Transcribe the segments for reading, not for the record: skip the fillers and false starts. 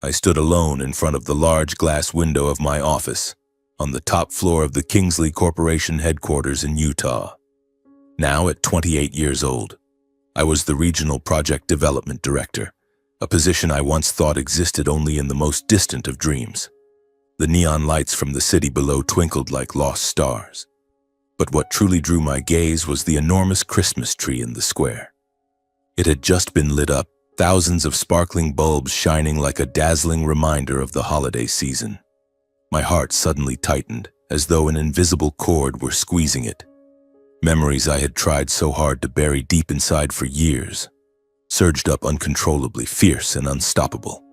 I stood alone in front of the large glass window of my office, on the top floor of the Kingsley Corporation headquarters in Utah. Now at 28 years old, I was the Regional Project Development Director, a position I once thought existed only in the most distant of dreams. The neon lights from the city below twinkled like lost stars. But what truly drew my gaze was the enormous Christmas tree in the square. It had just been lit up, thousands of sparkling bulbs shining like a dazzling reminder of the holiday season. My heart suddenly tightened, as though an invisible cord were squeezing it. Memories I had tried so hard to bury deep inside for years surged up uncontrollably, fierce and unstoppable.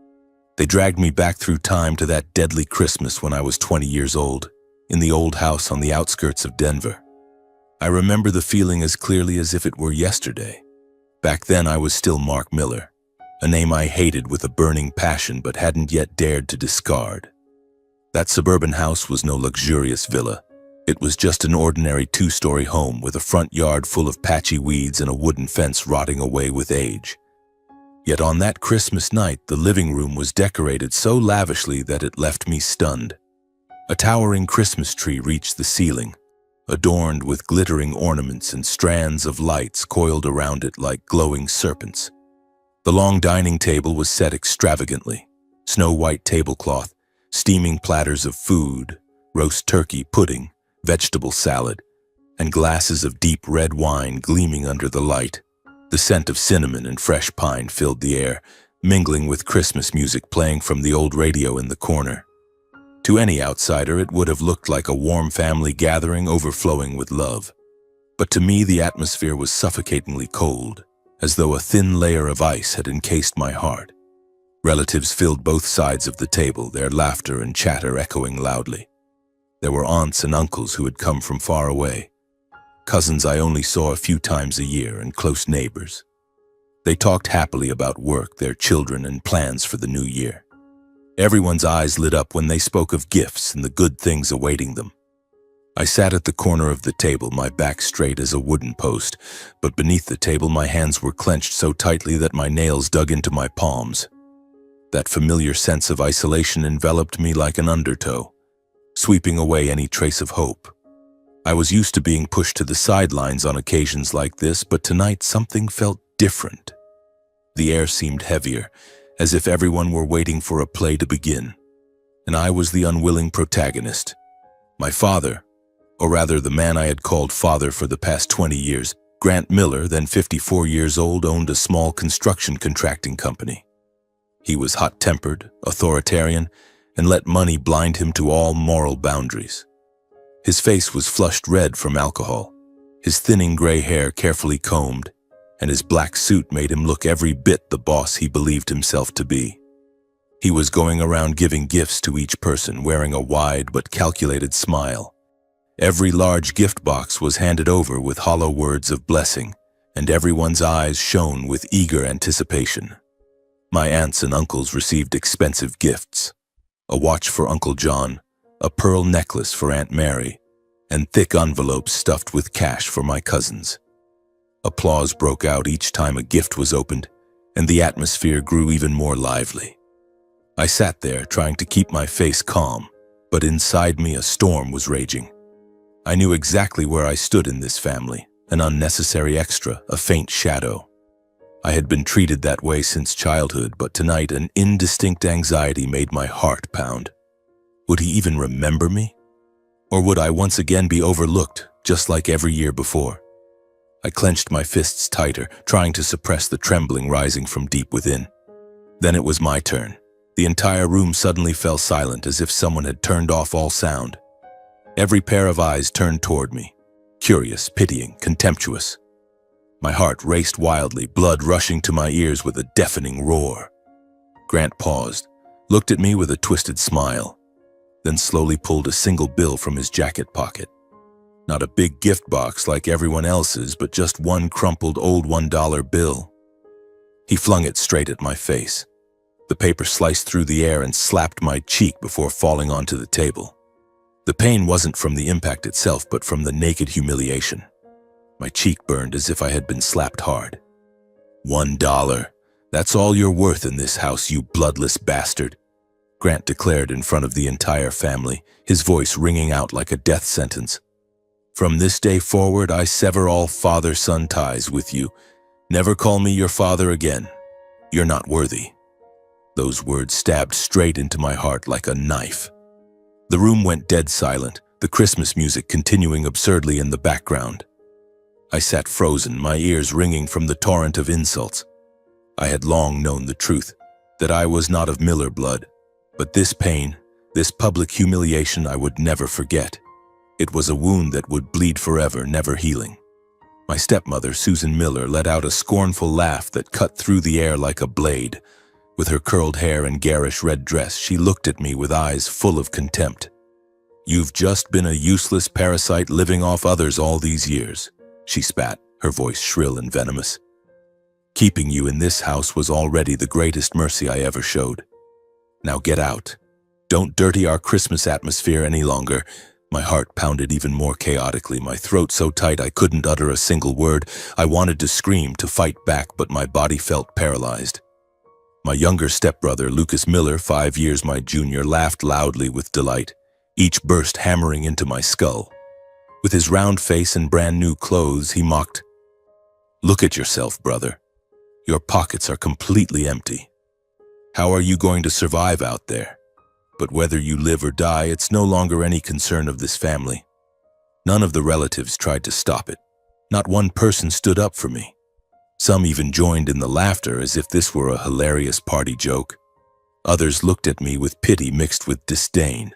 They dragged me back through time to that deadly Christmas when I was 20 years old, in the old house on the outskirts of Denver. I remember the feeling as clearly as if it were yesterday. Back then I was still Mark Miller, a name I hated with a burning passion but hadn't yet dared to discard. That suburban house was no luxurious villa. It was just an ordinary two-story home with a front yard full of patchy weeds and a wooden fence rotting away with age. Yet on that Christmas night, the living room was decorated so lavishly that it left me stunned. A towering Christmas tree reached the ceiling, adorned with glittering ornaments and strands of lights coiled around it like glowing serpents. The long dining table was set extravagantly, snow-white tablecloth, steaming platters of food, roast turkey, pudding, vegetable salad, and glasses of deep red wine gleaming under the light. The scent of cinnamon and fresh pine filled the air, mingling with Christmas music playing from the old radio in the corner. To any outsider, it would have looked like a warm family gathering overflowing with love. But to me, the atmosphere was suffocatingly cold, as though a thin layer of ice had encased my heart. Relatives filled both sides of the table, their laughter and chatter echoing loudly. There were aunts and uncles who had come from far away, cousins I only saw a few times a year, and close neighbors. They talked happily about work, their children, and plans for the new year. Everyone's eyes lit up when they spoke of gifts and the good things awaiting them. I sat at the corner of the table, my back straight as a wooden post, but beneath the table my hands were clenched so tightly that my nails dug into my palms. That familiar sense of isolation enveloped me like an undertow, sweeping away any trace of hope. I was used to being pushed to the sidelines on occasions like this, but tonight something felt different. The air seemed heavier, as if everyone were waiting for a play to begin, and I was the unwilling protagonist. My father, or rather the man I had called father for the past 20 years, Grant Miller, then 54 years old, owned a small construction contracting company. He was hot-tempered, authoritarian, and let money blind him to all moral boundaries. His face was flushed red from alcohol, his thinning gray hair carefully combed, and his black suit made him look every bit the boss he believed himself to be. He was going around giving gifts to each person, wearing a wide but calculated smile. Every large gift box was handed over with hollow words of blessing, and everyone's eyes shone with eager anticipation. My aunts and uncles received expensive gifts: a watch for Uncle John, a pearl necklace for Aunt Mary, and thick envelopes stuffed with cash for my cousins. Applause broke out each time a gift was opened, and the atmosphere grew even more lively. I sat there trying to keep my face calm, but inside me a storm was raging. I knew exactly where I stood in this family, an unnecessary extra, a faint shadow. I had been treated that way since childhood, but tonight an indistinct anxiety made my heart pound. Would he even remember me? Or would I once again be overlooked, just like every year before? I clenched my fists tighter, trying to suppress the trembling rising from deep within. Then it was my turn. The entire room suddenly fell silent, as if someone had turned off all sound. Every pair of eyes turned toward me, curious, pitying, contemptuous. My heart raced wildly, blood rushing to my ears with a deafening roar. Grant paused, looked at me with a twisted smile, then slowly pulled a single bill from his jacket pocket. Not a big gift box like everyone else's, but just one crumpled old $1 bill. He flung it straight at my face. The paper sliced through the air and slapped my cheek before falling onto the table. The pain wasn't from the impact itself, but from the naked humiliation. My cheek burned as if I had been slapped hard. $1. "That's all you're worth in this house, you bloodless bastard," Grant declared in front of the entire family, his voice ringing out like a death sentence. "From this day forward, I sever all father-son ties with you. Never call me your father again. You're not worthy." Those words stabbed straight into my heart like a knife. The room went dead silent, the Christmas music continuing absurdly in the background. I sat frozen, my ears ringing from the torrent of insults. I had long known the truth, that I was not of Miller blood, but this pain, this public humiliation I would never forget. It was a wound that would bleed forever, never healing. My stepmother, Susan Miller, let out a scornful laugh that cut through the air like a blade. With her curled hair and garish red dress, she looked at me with eyes full of contempt. "You've just been a useless parasite living off others all these years," she spat, her voice shrill and venomous. "Keeping you in this house was already the greatest mercy I ever showed. Now get out. Don't dirty our Christmas atmosphere any longer." My heart pounded even more chaotically, my throat so tight I couldn't utter a single word. I wanted to scream, to fight back, but my body felt paralyzed. My younger stepbrother, Lucas Miller, 5 years my junior, laughed loudly with delight, each burst hammering into my skull. With his round face and brand new clothes, he mocked, "Look at yourself, brother. Your pockets are completely empty. How are you going to survive out there? But whether you live or die, it's no longer any concern of this family." None of the relatives tried to stop it. Not one person stood up for me. Some even joined in the laughter as if this were a hilarious party joke. Others looked at me with pity mixed with disdain,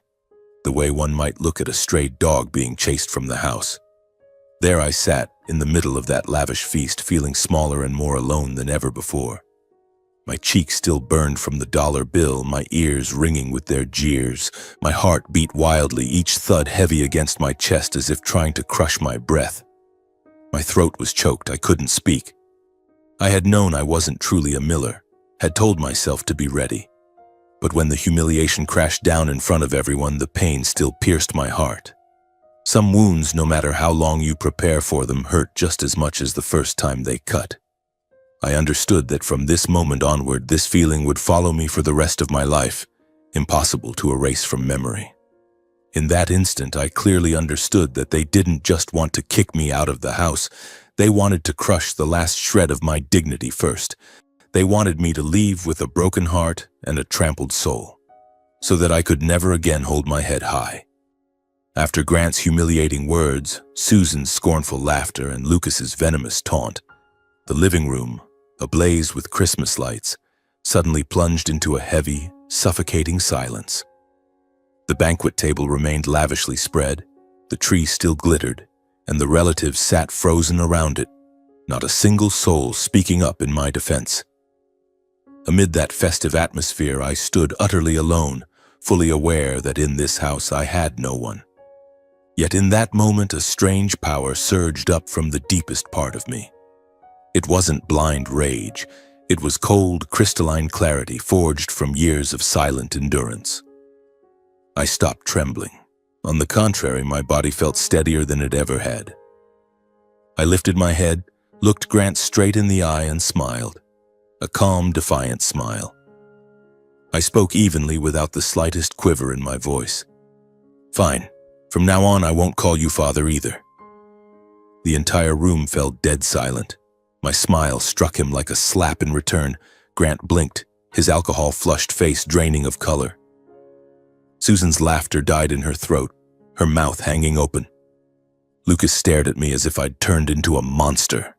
the way one might look at a stray dog being chased from the house. There I sat, in the middle of that lavish feast, feeling smaller and more alone than ever before. My cheeks still burned from the dollar bill, my ears ringing with their jeers. My heart beat wildly, each thud heavy against my chest as if trying to crush my breath. My throat was choked, I couldn't speak. I had known I wasn't truly a Miller, had told myself to be ready. But when the humiliation crashed down in front of everyone, the pain still pierced my heart. Some wounds, no matter how long you prepare for them, hurt just as much as the first time they cut. I understood that from this moment onward, this feeling would follow me for the rest of my life, impossible to erase from memory. In that instant, I clearly understood that they didn't just want to kick me out of the house. They wanted to crush the last shred of my dignity first. They wanted me to leave with a broken heart and a trampled soul, so that I could never again hold my head high. After Grant's humiliating words, Susan's scornful laughter, and Lucas's venomous taunt, the living room, ablaze with Christmas lights, suddenly plunged into a heavy, suffocating silence. The banquet table remained lavishly spread, the tree still glittered, and the relatives sat frozen around it, not a single soul speaking up in my defense. Amid that festive atmosphere, I stood utterly alone, fully aware that in this house I had no one. Yet in that moment, a strange power surged up from the deepest part of me. It wasn't blind rage. It was cold, crystalline clarity forged from years of silent endurance. I stopped trembling. On the contrary, my body felt steadier than it ever had. I lifted my head, looked Grant straight in the eye, and smiled. A calm, defiant smile. I spoke evenly without the slightest quiver in my voice. "Fine. From now on, I won't call you father either." The entire room fell dead silent. My smile struck him like a slap in return. Grant blinked, his alcohol-flushed face draining of color. Susan's laughter died in her throat, her mouth hanging open. Lucas stared at me as if I'd turned into a monster.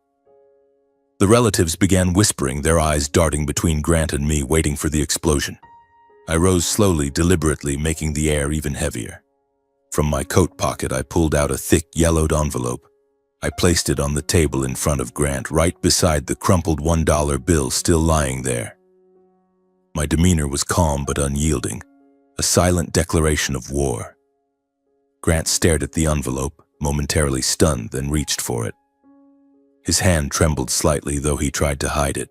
The relatives began whispering, their eyes darting between Grant and me, waiting for the explosion. I rose slowly, deliberately, making the air even heavier. From my coat pocket, I pulled out a thick, yellowed envelope. I placed it on the table in front of Grant, right beside the crumpled $1 bill still lying there. My demeanor was calm but unyielding, a silent declaration of war. Grant stared at the envelope, momentarily stunned, then reached for it. His hand trembled slightly, though he tried to hide it.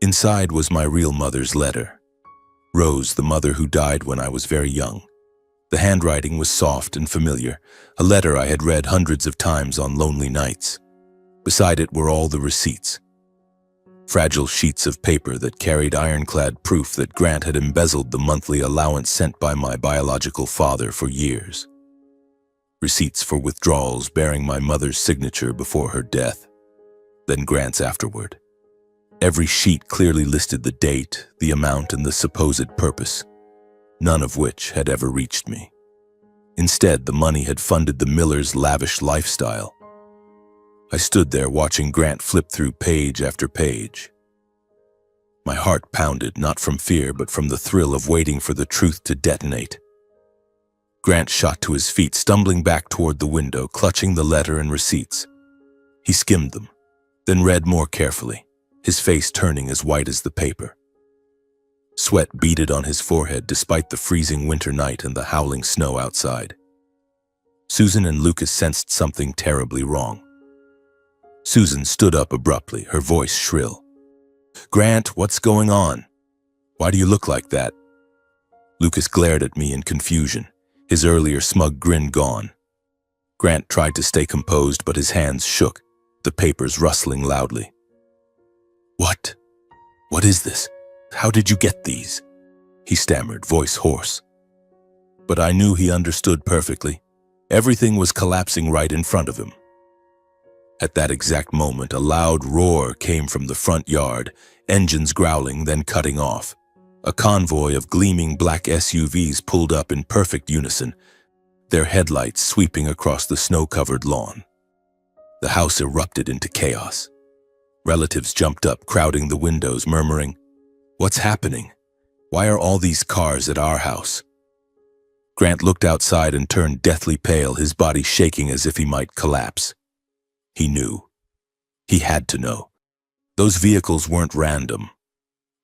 Inside was my real mother's letter. Rose, the mother who died when I was very young. The handwriting was soft and familiar, a letter I had read hundreds of times on lonely nights. Beside it were all the receipts. fragile sheets of paper that carried ironclad proof that Grant had embezzled the monthly allowance sent by my biological father for years. Receipts for withdrawals bearing my mother's signature before her death, then Grant's afterward. Every sheet clearly listed the date, the amount, and the supposed purpose, none of which had ever reached me. Instead, the money had funded the Millers' lavish lifestyle. I stood there watching Grant flip through page after page. My heart pounded, not from fear, but from the thrill of waiting for the truth to detonate. Grant shot to his feet, stumbling back toward the window, clutching the letter and receipts. He skimmed them, then read more carefully, his face turning as white as the paper. Sweat beaded on his forehead despite the freezing winter night and the howling snow outside. Susan and Lucas sensed something terribly wrong. Susan stood up abruptly, her voice shrill. "Grant, what's going on? Why do you look like that?" Lucas glared at me in confusion, his earlier smug grin gone. Grant tried to stay composed, but his hands shook, the papers rustling loudly. "What? What is this? How did you get these?" he stammered, voice hoarse. But I knew he understood perfectly. Everything was collapsing right in front of him. At that exact moment, a loud roar came from the front yard, engines growling, then cutting off. A convoy of gleaming black SUVs pulled up in perfect unison, their headlights sweeping across the snow-covered lawn. The house erupted into chaos. Relatives jumped up, crowding the windows, murmuring, "What's happening? Why are all these cars at our house?" Grant looked outside and turned deathly pale, his body shaking as if he might collapse. He knew. He had to know. Those vehicles weren't random.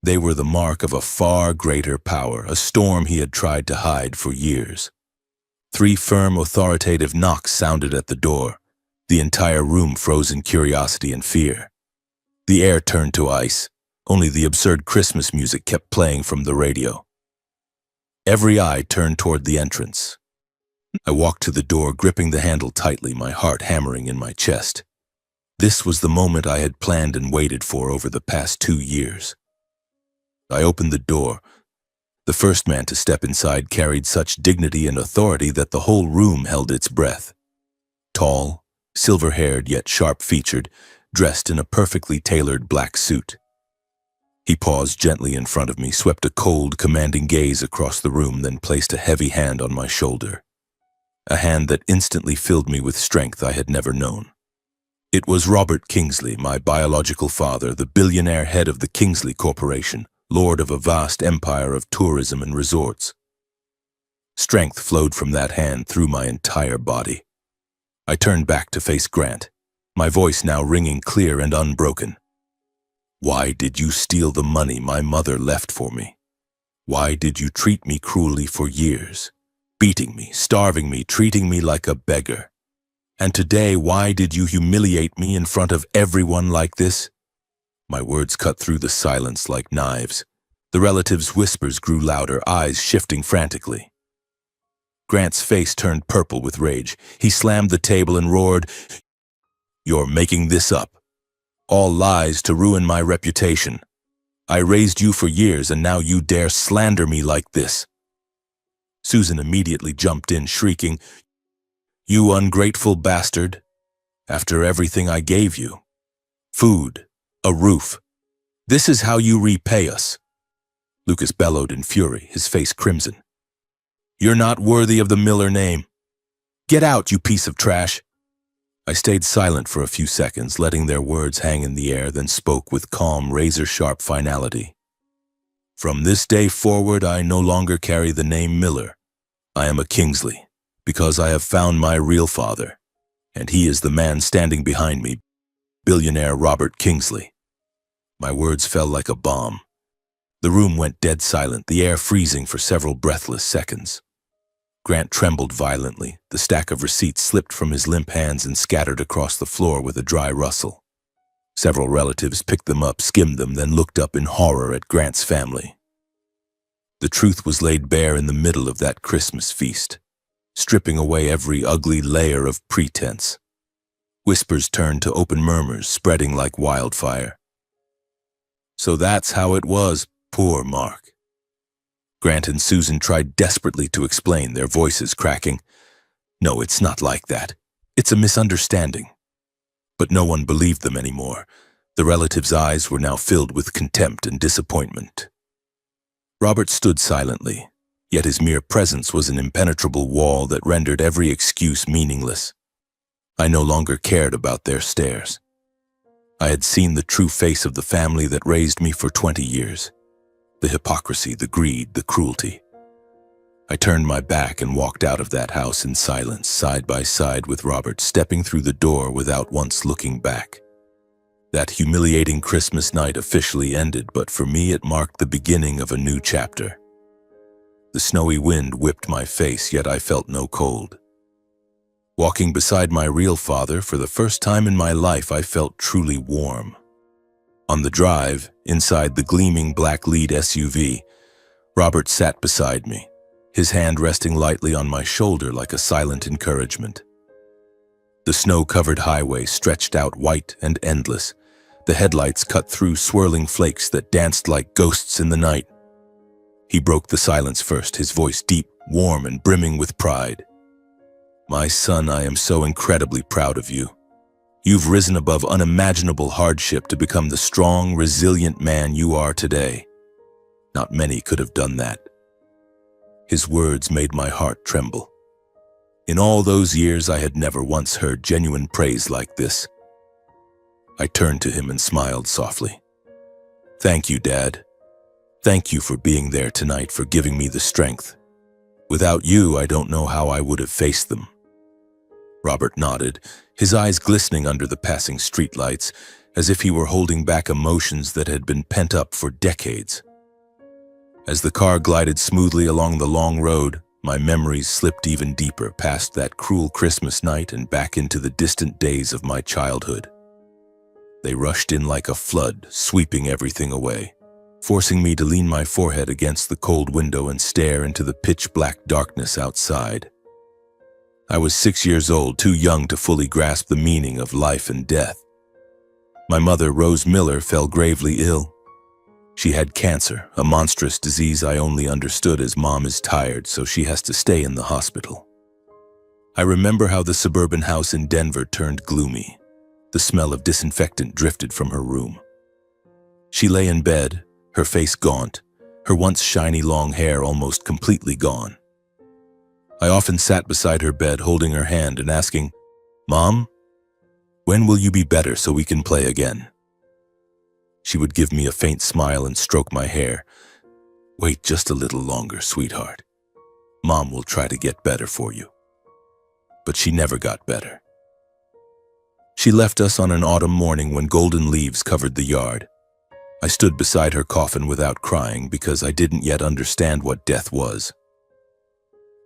They were the mark of a far greater power, a storm he had tried to hide for years. 3 firm, authoritative knocks sounded at the door. The entire room froze in curiosity and fear. The air turned to ice. Only the absurd Christmas music kept playing from the radio. Every eye turned toward the entrance. I walked to the door, gripping the handle tightly, my heart hammering in my chest. This was the moment I had planned and waited for over the past 2 years. I opened the door. The first man to step inside carried such dignity and authority that the whole room held its breath. Tall, silver-haired yet sharp-featured, dressed in a perfectly tailored black suit. He paused gently in front of me, swept a cold, commanding gaze across the room, then placed a heavy hand on my shoulder. A hand that instantly filled me with strength I had never known. It was Robert Kingsley, my biological father, the billionaire head of the Kingsley Corporation, lord of a vast empire of tourism and resorts. Strength flowed from that hand through my entire body. I turned back to face Grant, my voice now ringing clear and unbroken. "Why did you steal the money my mother left for me? Why did you treat me cruelly for years? Beating me, starving me, treating me like a beggar. And today, why did you humiliate me in front of everyone like this?" My words cut through the silence like knives. The relatives' whispers grew louder, eyes shifting frantically. Grant's face turned purple with rage. He slammed the table and roared, "You're making this up. All lies to ruin my reputation. I raised you for years and now you dare slander me like this." Susan immediately jumped in, shrieking, "You ungrateful bastard! After everything I gave you. Food, a roof. This is how you repay us." Lucas bellowed in fury, his face crimson. "You're not worthy of the Miller name. Get out, you piece of trash." I stayed silent for a few seconds, letting their words hang in the air, then spoke with calm, razor-sharp finality. "From this day forward, I no longer carry the name Miller. I am a Kingsley, because I have found my real father, and he is the man standing behind me, billionaire Robert Kingsley." My words fell like a bomb. The room went dead silent, the air freezing for several breathless seconds. Grant trembled violently. The stack of receipts slipped from his limp hands and scattered across the floor with a dry rustle. Several relatives picked them up, skimmed them, then looked up in horror at Grant's family. The truth was laid bare in the middle of that Christmas feast, stripping away every ugly layer of pretense. Whispers turned to open murmurs, spreading like wildfire. So that's how it was, poor Mark. Grant and Susan tried desperately to explain, their voices cracking. No, it's not like that. It's a misunderstanding. But no one believed them anymore. The relatives' eyes were now filled with contempt and disappointment. Robert stood silently, yet his mere presence was an impenetrable wall that rendered every excuse meaningless. I no longer cared about their stares. I had seen the true face of the family that raised me for 20 years. The hypocrisy, the greed, the cruelty. I turned my back and walked out of that house in silence, side by side with Robert, stepping through the door without once looking back. That humiliating Christmas night officially ended, but for me it marked the beginning of a new chapter. The snowy wind whipped my face, yet I felt no cold. Walking beside my real father, for the first time in my life, I felt truly warm. On the drive, inside the gleaming black lead SUV, Robert sat beside me, his hand resting lightly on my shoulder like a silent encouragement. The snow-covered highway stretched out white and endless, the headlights cut through swirling flakes that danced like ghosts in the night. He broke the silence first, his voice deep, warm, and brimming with pride. My son, I am so incredibly proud of you. You've risen above unimaginable hardship to become the strong, resilient man you are today. Not many could have done that. His words made my heart tremble. In all those years, I had never once heard genuine praise like this. I turned to him and smiled softly. Thank you, Dad. Thank you for being there tonight, for giving me the strength. Without you, I don't know how I would have faced them. Robert nodded, his eyes glistening under the passing streetlights, as if he were holding back emotions that had been pent up for decades. As the car glided smoothly along the long road, my memories slipped even deeper past that cruel Christmas night and back into the distant days of my childhood. They rushed in like a flood, sweeping everything away, forcing me to lean my forehead against the cold window and stare into the pitch-black darkness outside. I was 6 years old, too young to fully grasp the meaning of life and death. My mother, Rose Miller, fell gravely ill. She had cancer, a monstrous disease I only understood as Mom is tired, so she has to stay in the hospital. I remember how the suburban house in Denver turned gloomy. The smell of disinfectant drifted from her room. She lay in bed, her face gaunt, her once shiny long hair almost completely gone. I often sat beside her bed holding her hand and asking, "Mom, when will you be better so we can play again?" She would give me a faint smile and stroke my hair. "Wait just a little longer, sweetheart. Mom will try to get better for you." But she never got better. She left us on an autumn morning when golden leaves covered the yard. I stood beside her coffin without crying because I didn't yet understand what death was.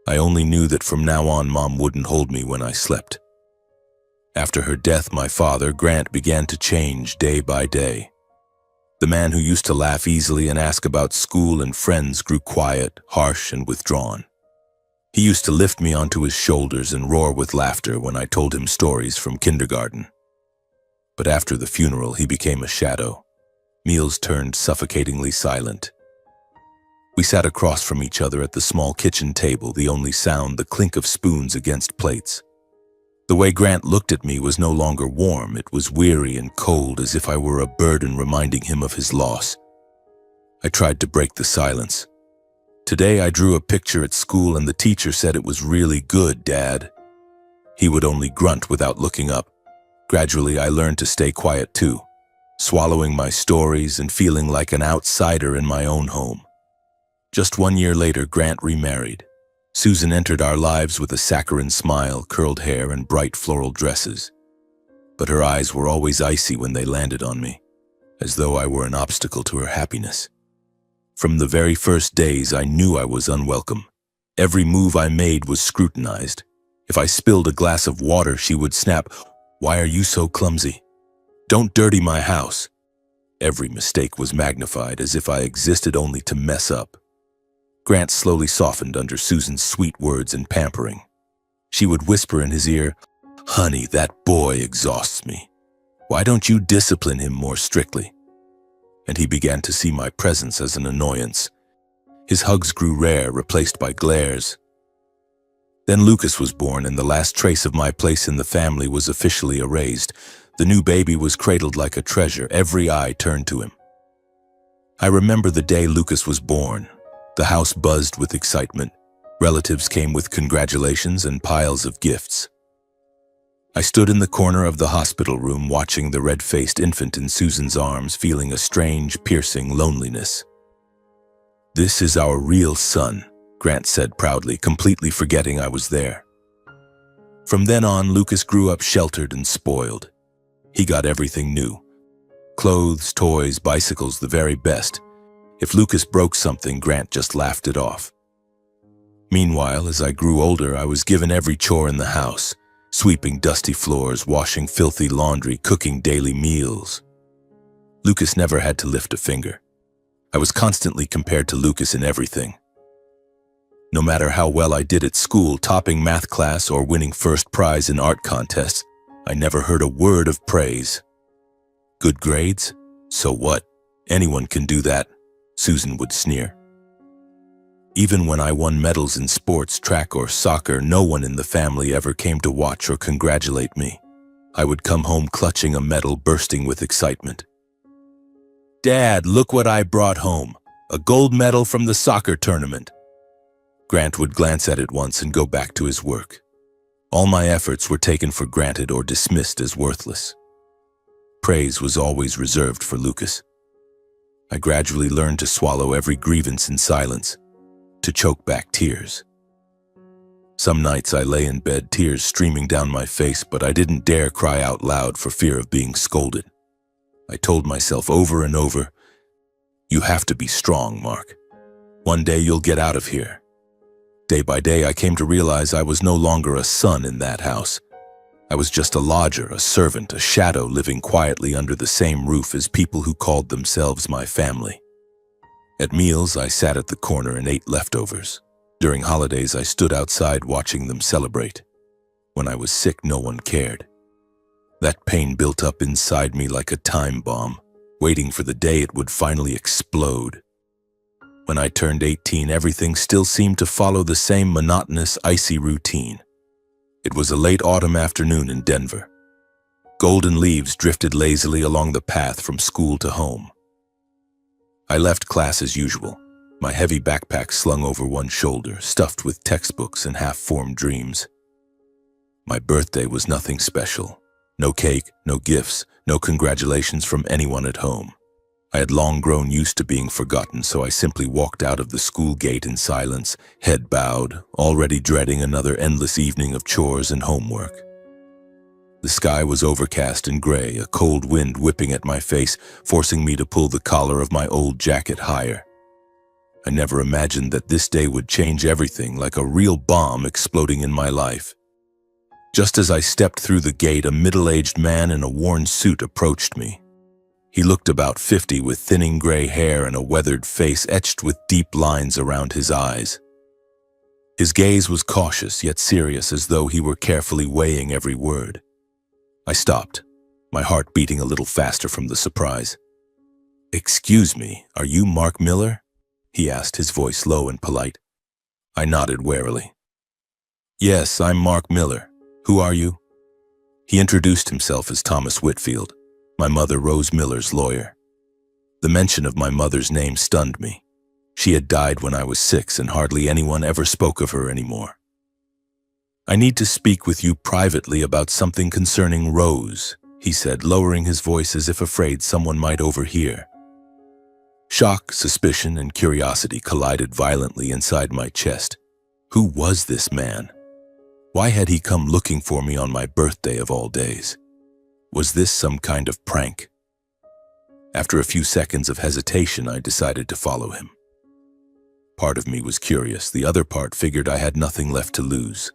I only knew that from now on Mom wouldn't hold me when I slept. After her death, my father, Grant, began to change day by day. The man who used to laugh easily and ask about school and friends grew quiet, harsh, and withdrawn. He used to lift me onto his shoulders and roar with laughter when I told him stories from kindergarten. But after the funeral, he became a shadow. Meals turned suffocatingly silent. We sat across from each other at the small kitchen table, the only sound the clink of spoons against plates. The way Grant looked at me was no longer warm, it was weary and cold, as if I were a burden reminding him of his loss. I tried to break the silence. Today I drew a picture at school and the teacher said it was really good, Dad. He would only grunt without looking up. Gradually I learned to stay quiet too, swallowing my stories and feeling like an outsider in my own home. Just 1 year later, Grant remarried. Susan entered our lives with a saccharine smile, curled hair, and bright floral dresses. But her eyes were always icy when they landed on me, as though I were an obstacle to her happiness. From the very first days, I knew I was unwelcome. Every move I made was scrutinized. If I spilled a glass of water, she would snap, "Why are you so clumsy? Don't dirty my house." Every mistake was magnified, as if I existed only to mess up. Grant slowly softened under Susan's sweet words and pampering. She would whisper in his ear, "Honey, that boy exhausts me. Why don't you discipline him more strictly?" and he began to see my presence as an annoyance. His hugs grew rare, replaced by glares. Then Lucas was born, and the last trace of my place in the family was officially erased. The new baby was cradled like a treasure, every eye turned to him. I remember the day Lucas was born. The house buzzed with excitement. Relatives came with congratulations and piles of gifts. I stood in the corner of the hospital room watching the red-faced infant in Susan's arms, feeling a strange, piercing loneliness. "This is our real son," Grant said proudly, completely forgetting I was there. From then on, Lucas grew up sheltered and spoiled. He got everything new. Clothes, toys, bicycles, the very best. If Lucas broke something, Grant just laughed it off. Meanwhile, as I grew older, I was given every chore in the house, sweeping dusty floors, washing filthy laundry, cooking daily meals. Lucas never had to lift a finger. I was constantly compared to Lucas in everything. No matter how well I did at school, topping math class or winning first prize in art contests, I never heard a word of praise. Good grades? So what? Anyone can do that, Susan would sneer. Even when I won medals in sports, track or soccer, no one in the family ever came to watch or congratulate me. I would come home clutching a medal, bursting with excitement. "Dad, look what I brought home. A gold medal from the soccer tournament." Grant would glance at it once and go back to his work. All my efforts were taken for granted or dismissed as worthless. Praise was always reserved for Lucas. I gradually learned to swallow every grievance in silence, to choke back tears. Some nights I lay in bed, tears streaming down my face, but I didn't dare cry out loud for fear of being scolded. I told myself over and over, "You have to be strong, Mark. One day you'll get out of here." Day by day, I came to realize I was no longer a son in that house. I was just a lodger, a servant, a shadow living quietly under the same roof as people who called themselves my family. At meals, I sat at the corner and ate leftovers. During holidays, I stood outside watching them celebrate. When I was sick, no one cared. That pain built up inside me like a time bomb, waiting for the day it would finally explode. When I turned 18, everything still seemed to follow the same monotonous, icy routine. It was a late autumn afternoon in Denver. Golden leaves drifted lazily along the path from school to home. I left class as usual, my heavy backpack slung over one shoulder, stuffed with textbooks and half-formed dreams. My birthday was nothing special. No cake, no gifts, no congratulations from anyone at home. I had long grown used to being forgotten, so I simply walked out of the school gate in silence, head bowed, already dreading another endless evening of chores and homework. The sky was overcast and gray, a cold wind whipping at my face, forcing me to pull the collar of my old jacket higher. I never imagined that this day would change everything, like a real bomb exploding in my life. Just as I stepped through the gate, a middle-aged man in a worn suit approached me. He looked about 50 with thinning gray hair and a weathered face etched with deep lines around his eyes. His gaze was cautious yet serious, as though he were carefully weighing every word. I stopped, my heart beating a little faster from the surprise. "Excuse me, are you Mark Miller?" he asked, his voice low and polite. I nodded warily. "Yes, I'm Mark Miller. Who are you?" He introduced himself as Thomas Whitfield, my mother Rose Miller's lawyer. The mention of my mother's name stunned me. She had died when I was 6, and hardly anyone ever spoke of her anymore. "I need to speak with you privately about something concerning Rose," he said, lowering his voice as if afraid someone might overhear. Shock, suspicion, and curiosity collided violently inside my chest. Who was this man? Why had he come looking for me on my birthday of all days? Was this some kind of prank? After a few seconds of hesitation, I decided to follow him. Part of me was curious, the other part figured I had nothing left to lose.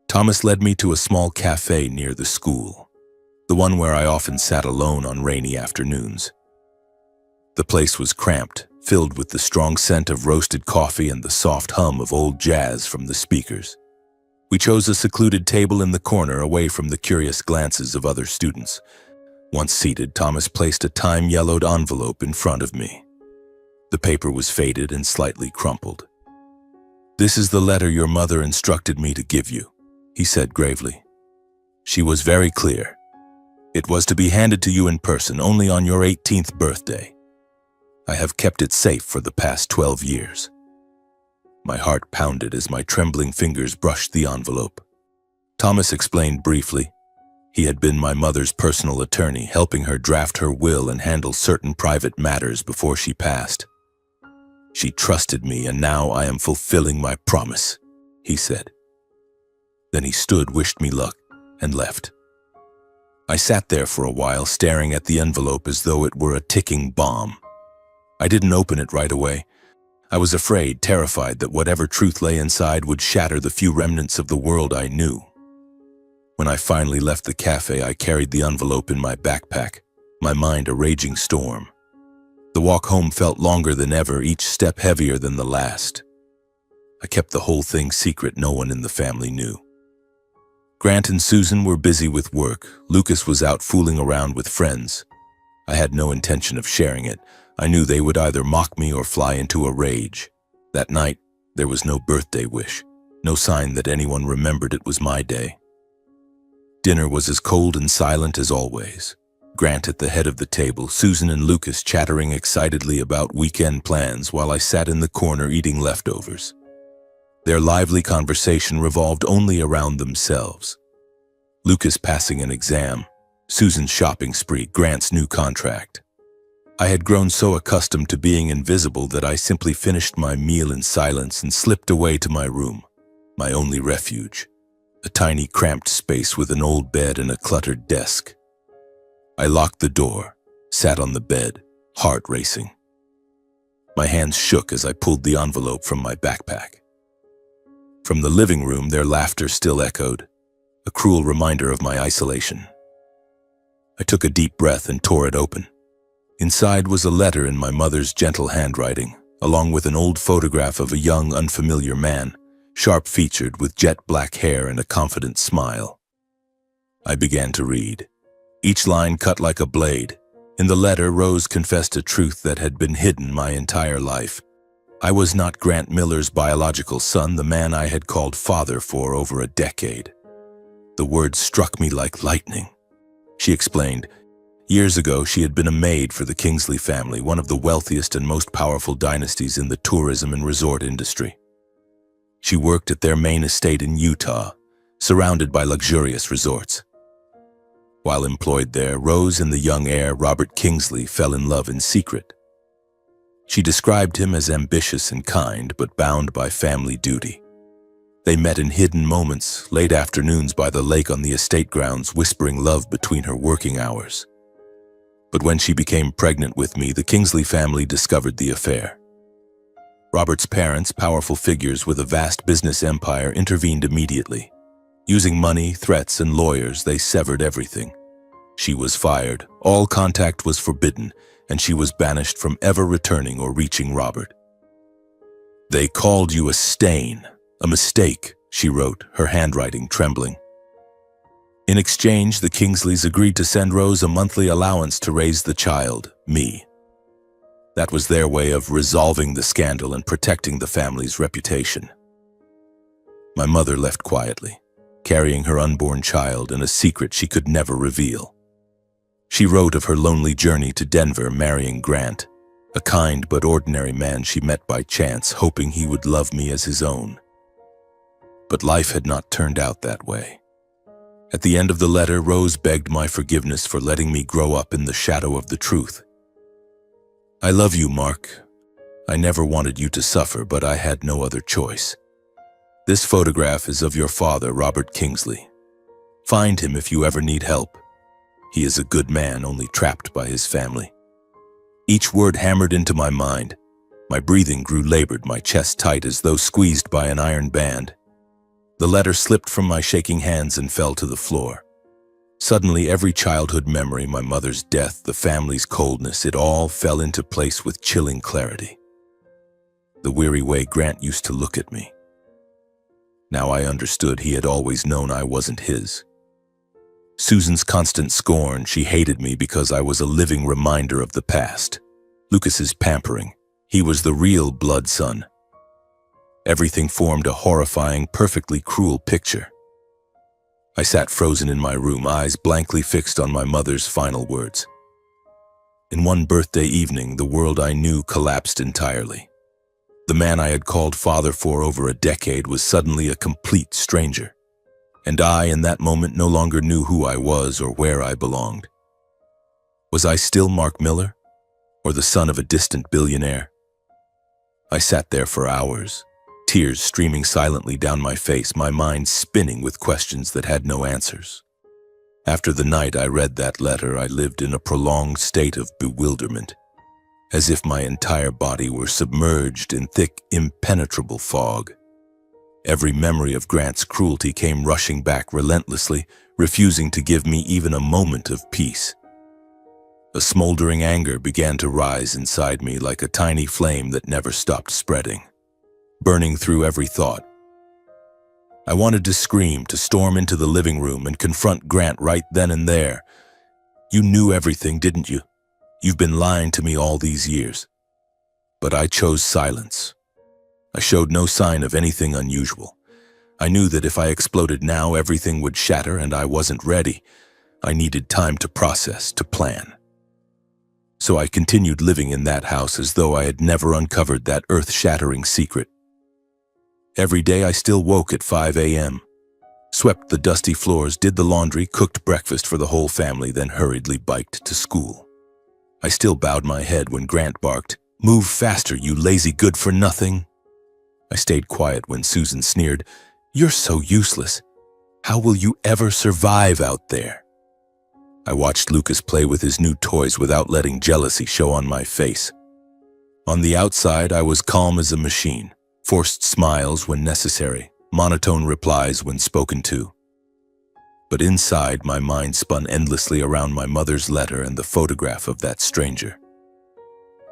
Thomas led me to a small cafe near the school, the one where I often sat alone on rainy afternoons. The place was cramped, filled with the strong scent of roasted coffee and the soft hum of old jazz from the speakers. We chose a secluded table in the corner, away from the curious glances of other students. Once seated, Thomas placed a time-yellowed envelope in front of me. The paper was faded and slightly crumpled. "This is the letter your mother instructed me to give you," he said gravely. "She was very clear. It was to be handed to you in person only on your 18th birthday. I have kept it safe for the past 12 years. My heart pounded as my trembling fingers brushed the envelope. Thomas explained briefly. He had been my mother's personal attorney, helping her draft her will and handle certain private matters before she passed. "She trusted me, and now I am fulfilling my promise," he said. Then he stood, wished me luck, and left. I sat there for a while, staring at the envelope as though it were a ticking bomb. I didn't open it right away. I was afraid, terrified that whatever truth lay inside would shatter the few remnants of the world I knew. When I finally left the cafe, I carried the envelope in my backpack, my mind a raging storm. The walk home felt longer than ever, each step heavier than the last. I kept the whole thing secret. No one in the family knew. Grant and Susan were busy with work. Lucas was out fooling around with friends. I had no intention of sharing it. I knew they would either mock me or fly into a rage. That night, there was no birthday wish, no sign that anyone remembered it was my day. Dinner was as cold and silent as always. Grant at the head of the table, Susan and Lucas chattering excitedly about weekend plans while I sat in the corner eating leftovers. Their lively conversation revolved only around themselves. Lucas passing an exam, Susan's shopping spree, Grant's new contract. I had grown so accustomed to being invisible that I simply finished my meal in silence and slipped away to my room, my only refuge, a tiny cramped space with an old bed and a cluttered desk. I locked the door, sat on the bed, heart racing. My hands shook as I pulled the envelope from my backpack. From the living room, their laughter still echoed, a cruel reminder of my isolation. I took a deep breath and tore it open. Inside was a letter in my mother's gentle handwriting, along with an old photograph of a young, unfamiliar man, sharp-featured with jet black hair and a confident smile. I began to read. Each line cut like a blade. In the letter, Rose confessed a truth that had been hidden my entire life. I was not Grant Miller's biological son, the man I had called father for over a decade. The words struck me like lightning. She explained, years ago she had been a maid for the Kingsley family, one of the wealthiest and most powerful dynasties in the tourism and resort industry. She worked at their main estate in Utah, surrounded by luxurious resorts. While employed there, Rose and the young heir, Robert Kingsley, fell in love in secret. She described him as ambitious and kind, but bound by family duty. They met in hidden moments, late afternoons by the lake on the estate grounds, whispering love between her working hours. But when she became pregnant with me, the Kingsley family discovered the affair. Robert's parents, powerful figures with a vast business empire, intervened immediately. Using money, threats, and lawyers, they severed everything. She was fired, all contact was forbidden, and she was banished from ever returning or reaching Robert. "They called you a stain, a mistake," she wrote, her handwriting trembling. In exchange, the Kingsleys agreed to send Rose a monthly allowance to raise the child, me. That was their way of resolving the scandal and protecting the family's reputation. My mother left quietly, carrying her unborn child and a secret she could never reveal. She wrote of her lonely journey to Denver, marrying Grant, a kind but ordinary man she met by chance, hoping he would love me as his own. But life had not turned out that way. At the end of the letter, Rose begged my forgiveness for letting me grow up in the shadow of the truth. "I love you, Mark. I never wanted you to suffer, but I had no other choice. This photograph is of your father, Robert Kingsley. Find him if you ever need help. He is a good man, only trapped by his family." Each word hammered into my mind. My breathing grew labored, my chest tight as though squeezed by an iron band. The letter slipped from my shaking hands and fell to the floor. Suddenly, every childhood memory, my mother's death, the family's coldness, it all fell into place with chilling clarity. The weary way Grant used to look at me. Now I understood he had always known I wasn't his. Susan's constant scorn, she hated me because I was a living reminder of the past. Lucas's pampering, he was the real blood son. Everything formed a horrifying, perfectly cruel picture. I sat frozen in my room, eyes blankly fixed on my mother's final words. In one birthday evening, the world I knew collapsed entirely. The man I had called father for over a decade was suddenly a complete stranger. And I, in that moment, no longer knew who I was or where I belonged. Was I still Mark Miller, or the son of a distant billionaire? I sat there for hours, tears streaming silently down my face, my mind spinning with questions that had no answers. After the night I read that letter, I lived in a prolonged state of bewilderment, as if my entire body were submerged in thick, impenetrable fog. Every memory of Grant's cruelty came rushing back relentlessly, refusing to give me even a moment of peace. A smoldering anger began to rise inside me like a tiny flame that never stopped spreading, burning through every thought. I wanted to scream, to storm into the living room and confront Grant right then and there. You knew everything, didn't you? You've been lying to me all these years. But I chose silence. I showed no sign of anything unusual. I knew that if I exploded now, everything would shatter, and I wasn't ready. I needed time to process, to plan. So I continued living in that house as though I had never uncovered that earth-shattering secret. Every day I still woke at 5 a.m., swept the dusty floors, did the laundry, cooked breakfast for the whole family, then hurriedly biked to school. I still bowed my head when Grant barked, "Move faster, you lazy good-for-nothing." I stayed quiet when Susan sneered, "You're so useless. How will you ever survive out there?" I watched Lucas play with his new toys without letting jealousy show on my face. On the outside, I was calm as a machine, forced smiles when necessary, monotone replies when spoken to. But inside, my mind spun endlessly around my mother's letter and the photograph of that stranger.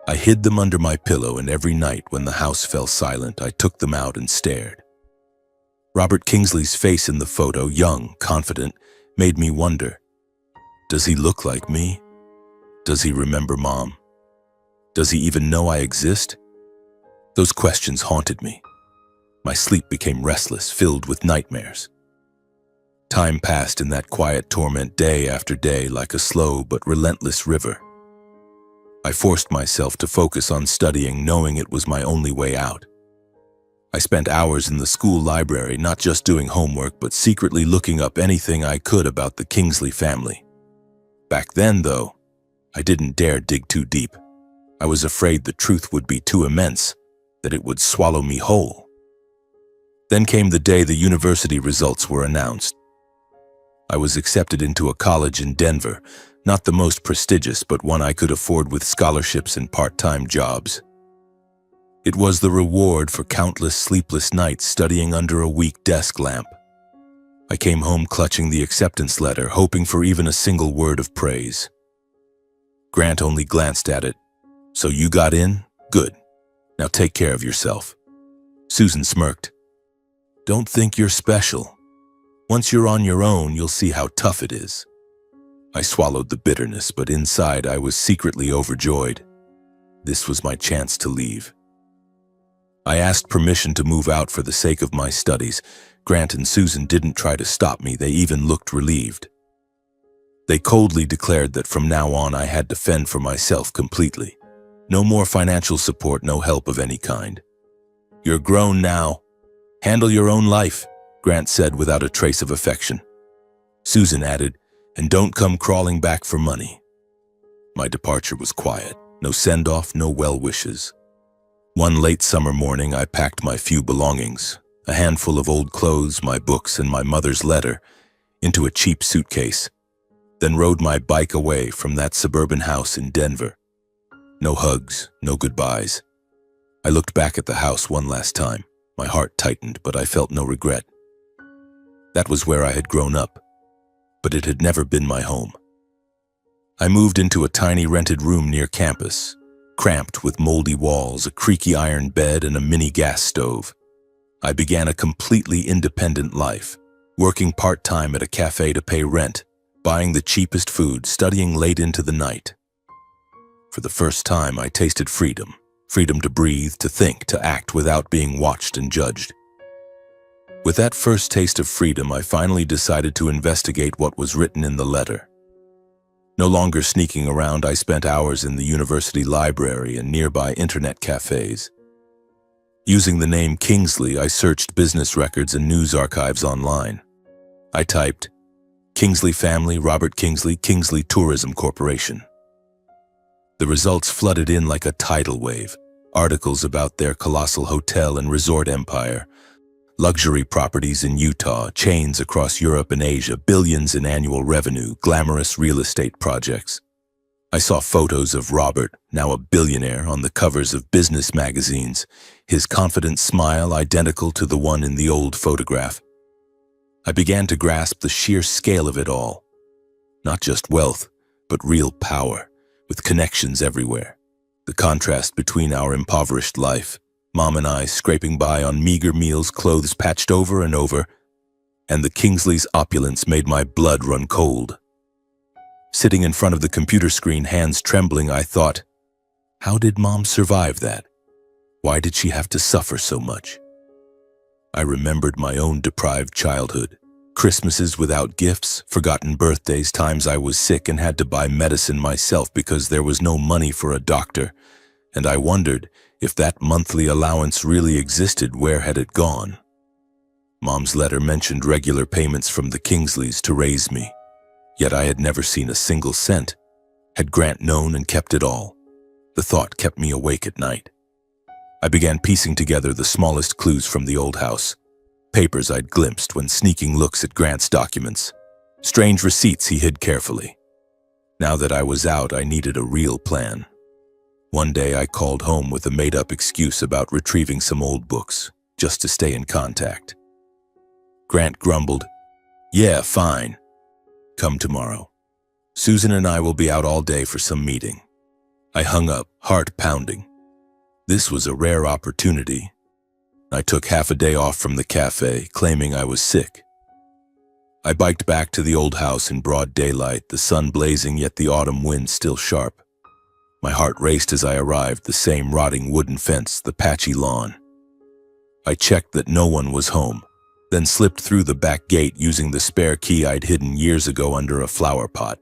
I hid them under my pillow, and every night when the house fell silent, I took them out and stared. Robert Kingsley's face in the photo, young, confident, made me wonder, does he look like me? Does he remember Mom? Does he even know I exist? Those questions haunted me. My sleep became restless, filled with nightmares. Time passed in that quiet torment day after day like a slow but relentless river. I forced myself to focus on studying, knowing it was my only way out. I spent hours in the school library, not just doing homework, but secretly looking up anything I could about the Kingsley family. Back then, though, I didn't dare dig too deep. I was afraid the truth would be too immense, that it would swallow me whole. Then came the day the university results were announced. I was accepted into a college in Denver, not the most prestigious, but one I could afford with scholarships and part-time jobs. It was the reward for countless sleepless nights studying under a weak desk lamp. I came home clutching the acceptance letter, hoping for even a single word of praise. Grant only glanced at it. "So you got in? Good. Now take care of yourself." Susan smirked. "Don't think you're special. Once you're on your own, you'll see how tough it is." I swallowed the bitterness, but inside I was secretly overjoyed. This was my chance to leave. I asked permission to move out for the sake of my studies. Grant and Susan didn't try to stop me, they even looked relieved. They coldly declared that from now on I had to fend for myself completely. No more financial support, no help of any kind. "You're grown now. Handle your own life," Grant said without a trace of affection. Susan added, "And don't come crawling back for money." My departure was quiet. No send-off, no well wishes. One late summer morning, I packed my few belongings, a handful of old clothes, my books, and my mother's letter, into a cheap suitcase, then rode my bike away from that suburban house in Denver. No hugs, no goodbyes. I looked back at the house one last time. My heart tightened, but I felt no regret. That was where I had grown up, but it had never been my home. I moved into a tiny rented room near campus, cramped with moldy walls, a creaky iron bed, and a mini gas stove. I began a completely independent life, working part-time at a cafe to pay rent, buying the cheapest food, studying late into the night. For the first time, I tasted freedom. Freedom to breathe, to think, to act without being watched and judged. With that first taste of freedom, I finally decided to investigate what was written in the letter. No longer sneaking around, I spent hours in the university library and nearby internet cafes. Using the name Kingsley, I searched business records and news archives online. I typed, Kingsley family, Robert Kingsley, Kingsley Tourism Corporation. The results flooded in like a tidal wave. Articles about their colossal hotel and resort empire, luxury properties in Utah, chains across Europe and Asia, billions in annual revenue, glamorous real estate projects. I saw photos of Robert, now a billionaire, on the covers of business magazines, his confident smile identical to the one in the old photograph. I began to grasp the sheer scale of it all. Not just wealth, but real power, with connections everywhere. The contrast between our impoverished life, Mom and I scraping by on meager meals, clothes patched over and over, and the Kingsley's opulence made my blood run cold. Sitting in front of the computer screen, hands trembling, I thought, how did Mom survive that? Why did she have to suffer so much? I remembered my own deprived childhood. Christmases without gifts, forgotten birthdays, times I was sick and had to buy medicine myself because there was no money for a doctor, and I wondered if that monthly allowance really existed, where had it gone? Mom's letter mentioned regular payments from the Kingsleys to raise me, yet I had never seen a single cent. Had Grant known and kept it all? The thought kept me awake at night. I began piecing together the smallest clues from the old house. Papers I'd glimpsed when sneaking looks at Grant's documents. Strange receipts he hid carefully. Now that I was out, I needed a real plan. One day I called home with a made-up excuse about retrieving some old books, just to stay in contact. Grant grumbled, "Yeah, fine. Come tomorrow. Susan and I will be out all day for some meeting." I hung up, heart pounding. This was a rare opportunity. I took half a day off from the cafe, claiming I was sick. I biked back to the old house in broad daylight, the sun blazing yet the autumn wind still sharp. My heart raced as I arrived, the same rotting wooden fence, the patchy lawn. I checked that no one was home, then slipped through the back gate using the spare key I'd hidden years ago under a flower pot.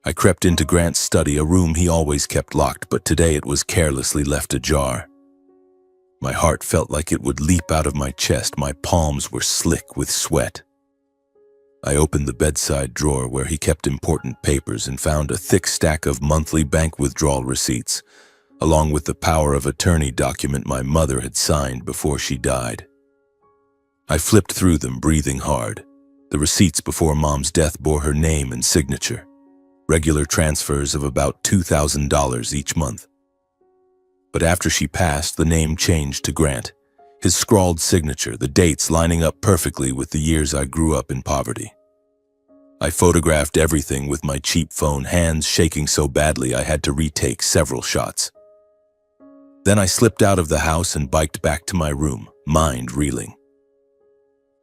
I crept into Grant's study, a room he always kept locked, but today it was carelessly left ajar. My heart felt like it would leap out of my chest. My palms were slick with sweat. I opened the bedside drawer where he kept important papers and found a thick stack of monthly bank withdrawal receipts, along with the power of attorney document my mother had signed before she died. I flipped through them, breathing hard. The receipts before Mom's death bore her name and signature. Regular transfers of about $2,000 each month. But after she passed, the name changed to Grant. His scrawled signature, the dates lining up perfectly with the years I grew up in poverty. I photographed everything with my cheap phone, hands shaking so badly I had to retake several shots. Then I slipped out of the house and biked back to my room, mind reeling.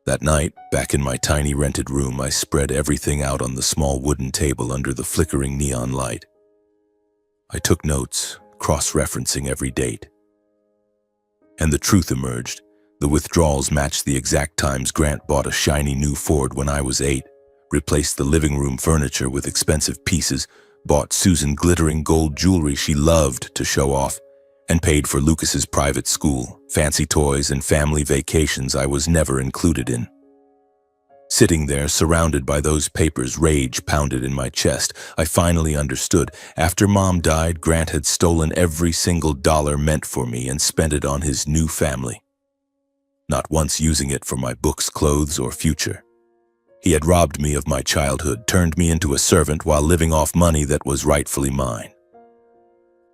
That night, back in my tiny rented room, I spread everything out on the small wooden table under the flickering neon light. I took notes, cross-referencing every date. And the truth emerged. The withdrawals matched the exact times Grant bought a shiny new Ford when I was 8, replaced the living room furniture with expensive pieces, bought Susan glittering gold jewelry she loved to show off, and paid for Lucas's private school, fancy toys, and family vacations I was never included in. Sitting there, surrounded by those papers, rage pounded in my chest. I finally understood. After Mom died, Grant had stolen every single dollar meant for me and spent it on his new family, not once using it for my books, clothes, or future. He had robbed me of my childhood, turned me into a servant while living off money that was rightfully mine.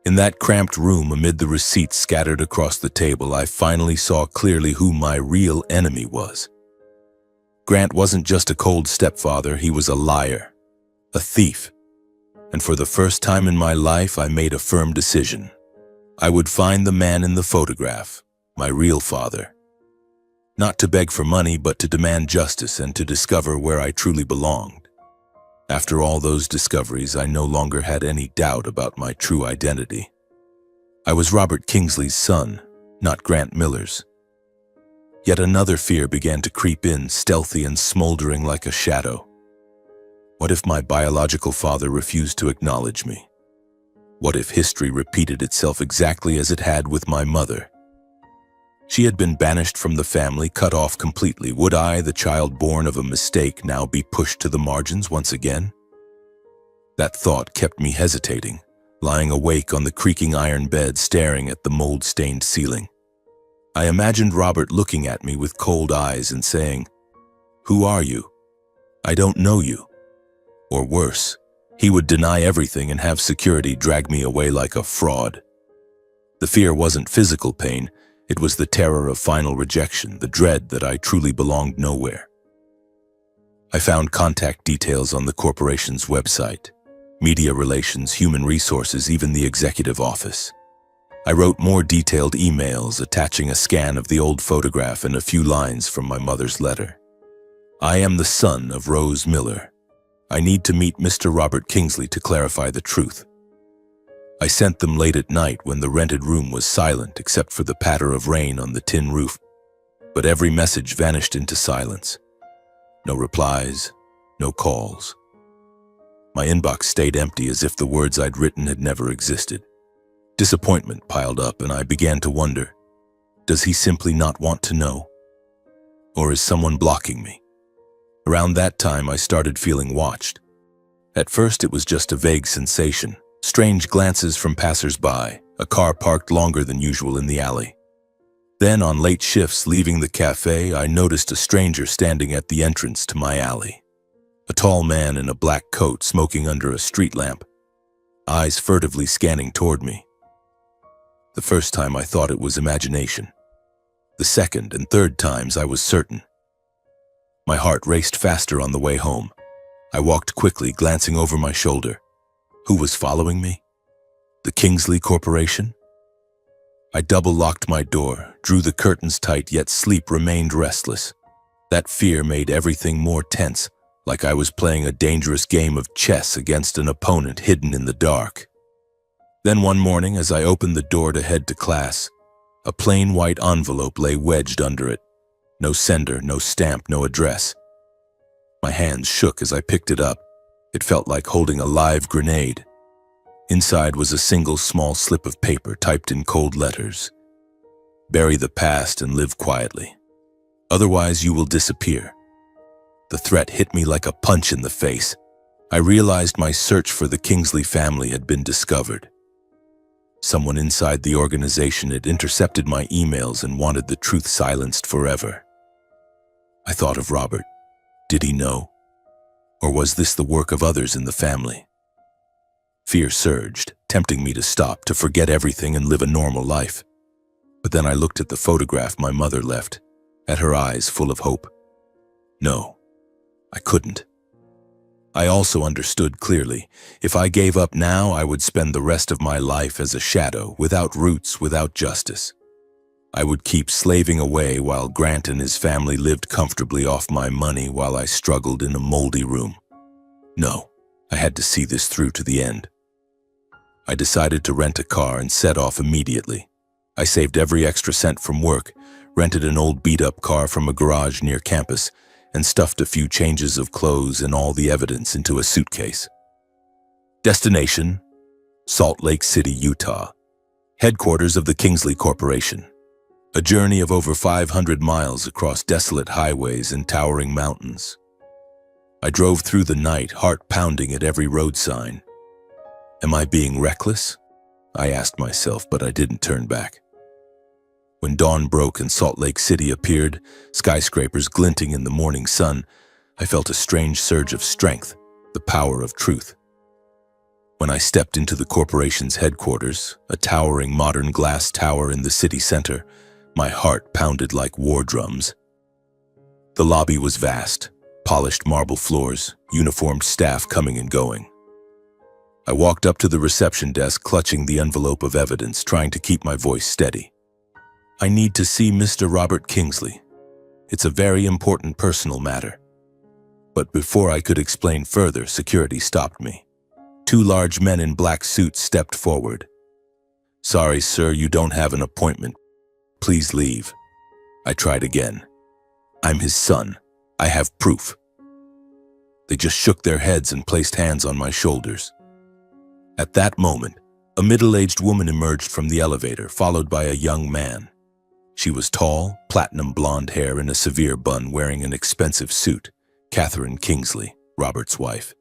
In that cramped room, amid the receipts scattered across the table, I finally saw clearly who my real enemy was. Grant wasn't just a cold stepfather, he was a liar, a thief. And for the first time in my life, I made a firm decision. I would find the man in the photograph, my real father. Not to beg for money, but to demand justice and to discover where I truly belonged. After all those discoveries, I no longer had any doubt about my true identity. I was Robert Kingsley's son, not Grant Miller's. Yet another fear began to creep in, stealthy and smoldering like a shadow. What if my biological father refused to acknowledge me? What if history repeated itself exactly as it had with my mother? She had been banished from the family, cut off completely. Would I, the child born of a mistake, now be pushed to the margins once again? That thought kept me hesitating, lying awake on the creaking iron bed, staring at the mold-stained ceiling. I imagined Robert looking at me with cold eyes and saying, "Who are you? I don't know you." Or worse, he would deny everything and have security drag me away like a fraud. The fear wasn't physical pain, it was the terror of final rejection, the dread that I truly belonged nowhere. I found contact details on the corporation's website, media relations, human resources, even the executive office. I wrote more detailed emails, attaching a scan of the old photograph and a few lines from my mother's letter. "I am the son of Rose Miller. I need to meet Mr. Robert Kingsley to clarify the truth." I sent them late at night when the rented room was silent except for the patter of rain on the tin roof. But every message vanished into silence. No replies, no calls. My inbox stayed empty as if the words I'd written had never existed. Disappointment piled up and I began to wonder, does he simply not want to know? Or is someone blocking me? Around that time I started feeling watched. At first it was just a vague sensation. Strange glances from passers-by, a car parked longer than usual in the alley. Then, on late shifts leaving the cafe, I noticed a stranger standing at the entrance to my alley. A tall man in a black coat smoking under a street lamp, eyes furtively scanning toward me. The first time I thought it was imagination. The second and third times I was certain. My heart raced faster on the way home. I walked quickly, glancing over my shoulder. Who was following me? The Kingsley Corporation? I double-locked my door, drew the curtains tight, yet sleep remained restless. That fear made everything more tense, like I was playing a dangerous game of chess against an opponent hidden in the dark. Then one morning, as I opened the door to head to class, a plain white envelope lay wedged under it. No sender, no stamp, no address. My hands shook as I picked it up. It felt like holding a live grenade. Inside was a single small slip of paper typed in cold letters. "Bury the past and live quietly. Otherwise you will disappear." The threat hit me like a punch in the face. I realized my search for the Kingsley family had been discovered. Someone inside the organization had intercepted my emails and wanted the truth silenced forever. I thought of Robert. Did he know? Or was this the work of others in the family? Fear surged, tempting me to stop, to forget everything and live a normal life. But then I looked at the photograph my mother left, at her eyes full of hope. No, I couldn't. I also understood clearly, if I gave up now, I would spend the rest of my life as a shadow, without roots, without justice. I would keep slaving away while Grant and his family lived comfortably off my money while I struggled in a moldy room. No, I had to see this through to the end. I decided to rent a car and set off immediately. I saved every extra cent from work, rented an old beat-up car from a garage near campus, and stuffed a few changes of clothes and all the evidence into a suitcase. Destination: Salt Lake City, Utah. Headquarters of the Kingsley Corporation. A journey of over 500 miles across desolate highways and towering mountains. I drove through the night, heart pounding at every road sign. Am I being reckless? I asked myself, but I didn't turn back. When dawn broke and Salt Lake City appeared, skyscrapers glinting in the morning sun, I felt a strange surge of strength, the power of truth. When I stepped into the corporation's headquarters, a towering modern glass tower in the city center, my heart pounded like war drums. The lobby was vast, polished marble floors, uniformed staff coming and going. I walked up to the reception desk, clutching the envelope of evidence, trying to keep my voice steady. "I need to see Mr. Robert Kingsley. It's a very important personal matter." But before I could explain further, security stopped me. Two large men in black suits stepped forward. "Sorry, sir, you don't have an appointment. Please leave." I tried again. "I'm his son. I have proof." They just shook their heads and placed hands on my shoulders. At that moment, a middle-aged woman emerged from the elevator, followed by a young man. She was tall, platinum blonde hair in a severe bun, wearing an expensive suit. Catherine Kingsley, Robert's wife.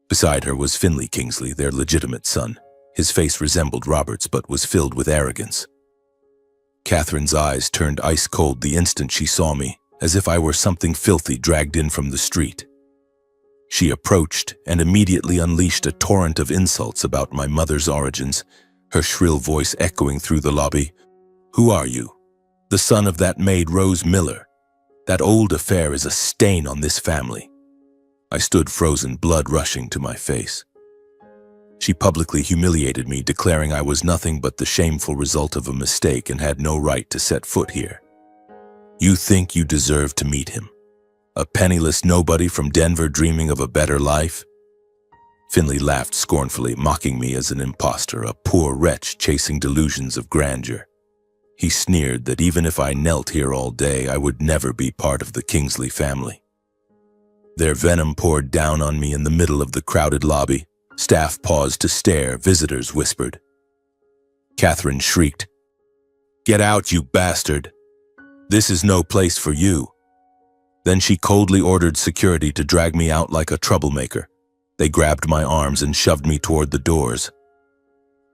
Beside her was Finley Kingsley, their legitimate son. His face resembled Robert's but was filled with arrogance. Catherine's eyes turned ice cold the instant she saw me, as if I were something filthy dragged in from the street. She approached and immediately unleashed a torrent of insults about my mother's origins, her shrill voice echoing through the lobby. "Who are you? The son of that maid Rose Miller. That old affair is a stain on this family." I stood frozen, blood rushing to my face. She publicly humiliated me, declaring I was nothing but the shameful result of a mistake and had no right to set foot here. "You think you deserve to meet him? A penniless nobody from Denver dreaming of a better life?" Finley laughed scornfully, mocking me as an imposter, a poor wretch chasing delusions of grandeur. He sneered that even if I knelt here all day, I would never be part of the Kingsley family. Their venom poured down on me in the middle of the crowded lobby. Staff paused to stare, visitors whispered. Catherine shrieked, "Get out, you bastard! This is no place for you." Then she coldly ordered security to drag me out like a troublemaker. They grabbed my arms and shoved me toward the doors.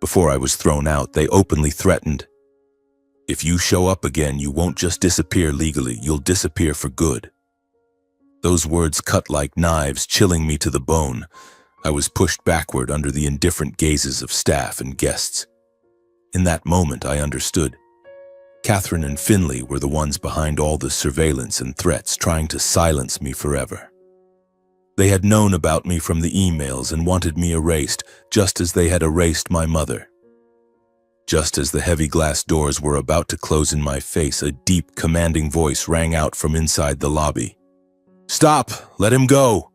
Before I was thrown out, they openly threatened, "If you show up again, you won't just disappear legally, you'll disappear for good." Those words cut like knives, chilling me to the bone. I was pushed backward under the indifferent gazes of staff and guests. In that moment, I understood. Catherine and Finley were the ones behind all the surveillance and threats, trying to silence me forever. They had known about me from the emails and wanted me erased, just as they had erased my mother. Just as the heavy glass doors were about to close in my face, a deep, commanding voice rang out from inside the lobby. "Stop! Let him go!"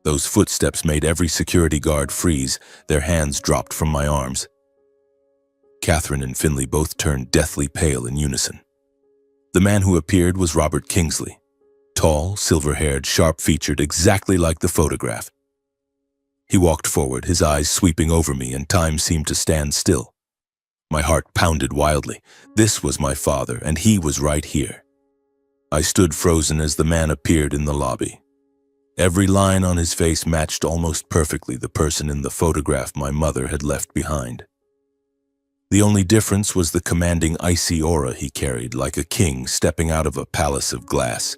Those footsteps made every security guard freeze. Their hands dropped from my arms. Catherine and Finley both turned deathly pale in unison. The man who appeared was Robert Kingsley. Tall, silver-haired, sharp-featured, exactly like the photograph. He walked forward, his eyes sweeping over me, and time seemed to stand still. My heart pounded wildly. This was my father, and he was right here. I stood frozen as the man appeared in the lobby. Every line on his face matched almost perfectly the person in the photograph my mother had left behind. The only difference was the commanding icy aura he carried, like a king stepping out of a palace of glass.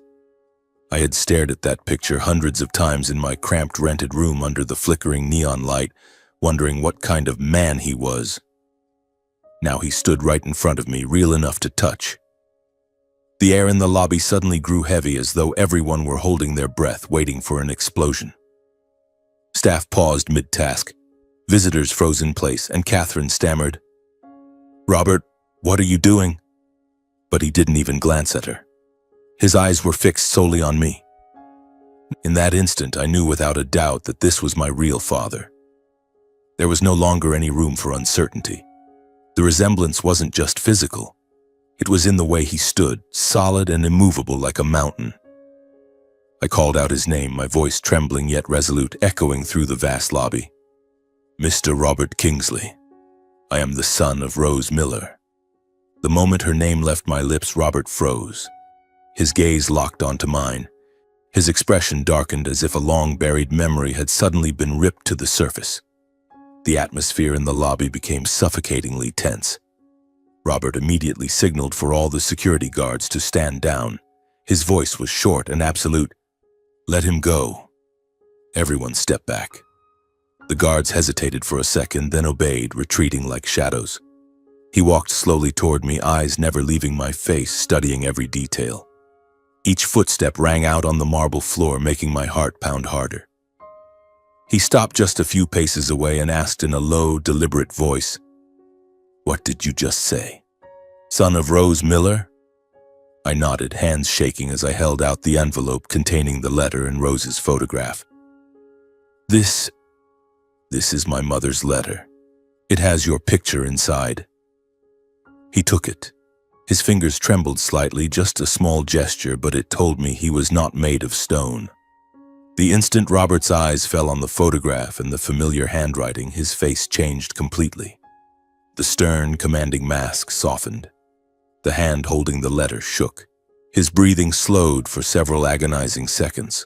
I had stared at that picture hundreds of times in my cramped rented room under the flickering neon light, wondering what kind of man he was. Now he stood right in front of me, real enough to touch. The air in the lobby suddenly grew heavy, as though everyone were holding their breath, waiting for an explosion. Staff paused mid-task. Visitors froze in place, and Catherine stammered, "Robert, what are you doing?" But he didn't even glance at her. His eyes were fixed solely on me. In that instant, I knew without a doubt that this was my real father. There was no longer any room for uncertainty. The resemblance wasn't just physical. It was in the way he stood, solid and immovable like a mountain. I called out his name, my voice trembling yet resolute, echoing through the vast lobby. "Mr. Robert Kingsley. I am the son of Rose Miller." The moment her name left my lips, Robert froze. His gaze locked onto mine. His expression darkened as if a long-buried memory had suddenly been ripped to the surface. The atmosphere in the lobby became suffocatingly tense. Robert immediately signaled for all the security guards to stand down. His voice was short and absolute. "Let him go." Everyone stepped back. The guards hesitated for a second, then obeyed, retreating like shadows. He walked slowly toward me, eyes never leaving my face, studying every detail. Each footstep rang out on the marble floor, making my heart pound harder. He stopped just a few paces away and asked in a low, deliberate voice, "What did you just say? Son of Rose Miller?" I nodded, hands shaking as I held out the envelope containing the letter and Rose's photograph. This is my mother's letter. It has your picture inside." He took it. His fingers trembled slightly, just a small gesture, but it told me he was not made of stone. The instant Robert's eyes fell on the photograph and the familiar handwriting, his face changed completely. The stern, commanding mask softened. The hand holding the letter shook. His breathing slowed for several agonizing seconds.